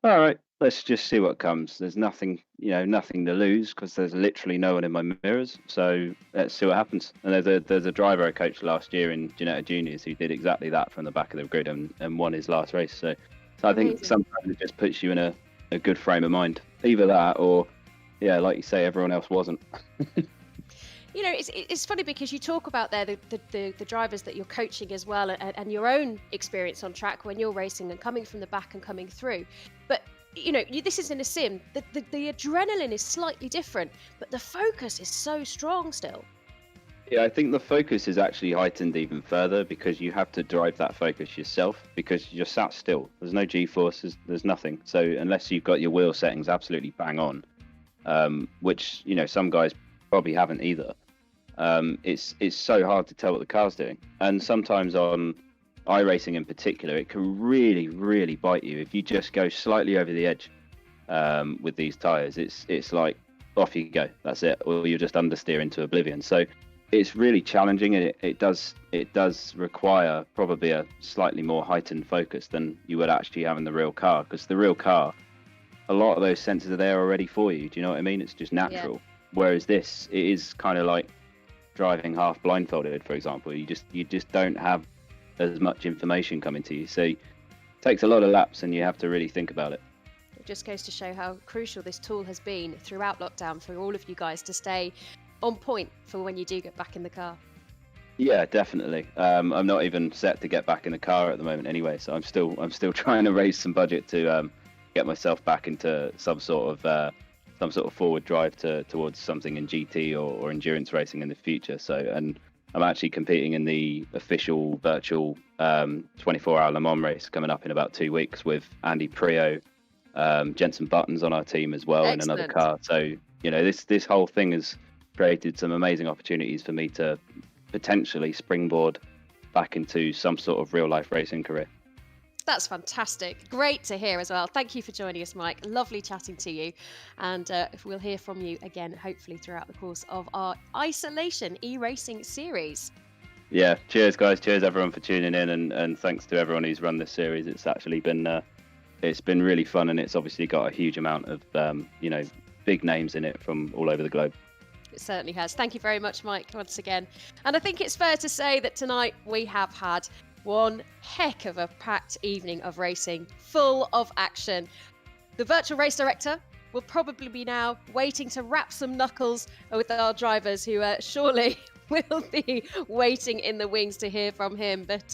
all right, let's just see what comes. There's nothing to lose because there's literally no one in my mirrors, so let's see what happens. And there's a driver I coached last year in Ginetta Juniors who did exactly that from the back of the grid and won his last race. So I think sometimes it just puts you in a good frame of mind, either that or like you say, everyone else wasn't. You know, it's funny because you talk about there the drivers that you're coaching as well, and your own experience on track when you're racing and coming from the back and coming through. But this isn't a sim. The adrenaline is slightly different, but the focus is so strong still. Yeah, I think the focus is actually heightened even further because you have to drive that focus yourself because you're sat still. There's no G-forces, there's nothing. So unless you've got your wheel settings absolutely bang on, which some guys probably haven't either. It's so hard to tell what the car's doing, and sometimes on iRacing in particular, it can really, really bite you if you just go slightly over the edge with these tires. It's like off you go, that's it, or you're just understeer into oblivion. So it's really challenging, and it does require probably a slightly more heightened focus than you would actually have in the real car, because the real car, a lot of those sensors are there already for you. Do you know what I mean? It's just natural. Yeah. Whereas this, it is kind of like driving half blindfolded, for example. You just don't have as much information coming to you. So it takes a lot of laps and you have to really think about it. It just goes to show how crucial this tool has been throughout lockdown for all of you guys to stay on point for when you do get back in the car. Yeah, definitely. I'm not even set to get back in the car at the moment anyway, so I'm still trying to raise some budget to get myself back into some sort of forward drive towards something in GT or endurance racing in the future. So, and I'm actually competing in the official virtual 24-hour Le Mans race coming up in about 2 weeks with Andy Prio, Jensen Buttons on our team as well. Excellent. In another car. So, this whole thing has created some amazing opportunities for me to potentially springboard back into some sort of real life racing career. That's fantastic. Great to hear as well. Thank you for joining us, Mike. Lovely chatting to you. And we'll hear from you again, hopefully, throughout the course of our Isolation eRacing series. Yeah, cheers, guys. Cheers, everyone, for tuning in. And thanks to everyone who's run this series. It's actually been really fun. And it's obviously got a huge amount of, big names in it from all over the globe. It certainly has. Thank you very much, Mike, once again. And I think it's fair to say that tonight we have had one heck of a packed evening of racing, full of action. The virtual race director will probably be now waiting to wrap some knuckles with our drivers, who surely will be waiting in the wings to hear from him. But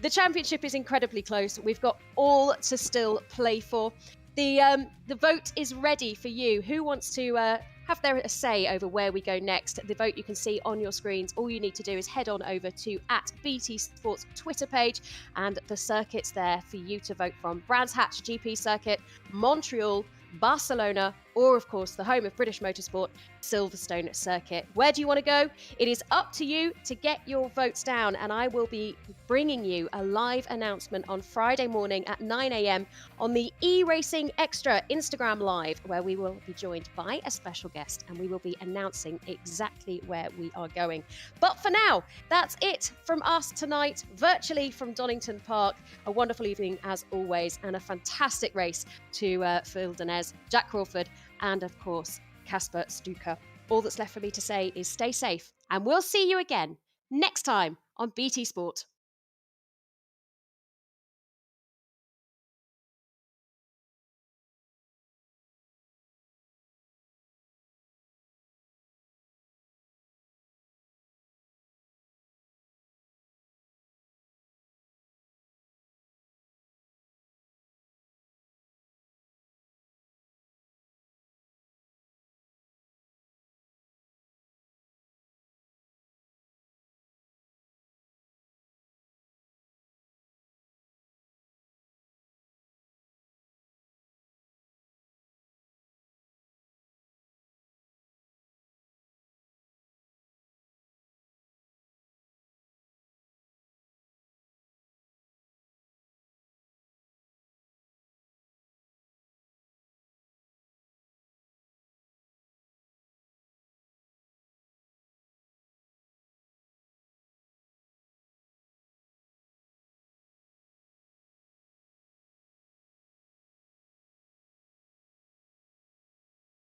the championship is incredibly close. We've got all to still play for. The vote is ready for you. Who wants to have their say over where we go next. The vote you can see on your screens. All you need to do is head on over to @BT Sports Twitter page, and the circuit's there for you to vote from. Brands Hatch GP Circuit, Montreal, Barcelona, or of course the home of British motorsport, Silverstone Circuit. Where do you want to go? It is up to you to get your votes down, and I will be bringing you a live announcement on Friday morning at 9 a.m. on the eRacing Extra Instagram Live, where we will be joined by a special guest and we will be announcing exactly where we are going. But for now, that's it from us tonight, virtually from Donington Park. A wonderful evening as always, and a fantastic race to Phil Denez, Jack Crawford, and of course, Casper Stuka. All that's left for me to say is stay safe, and we'll see you again next time on BT Sport.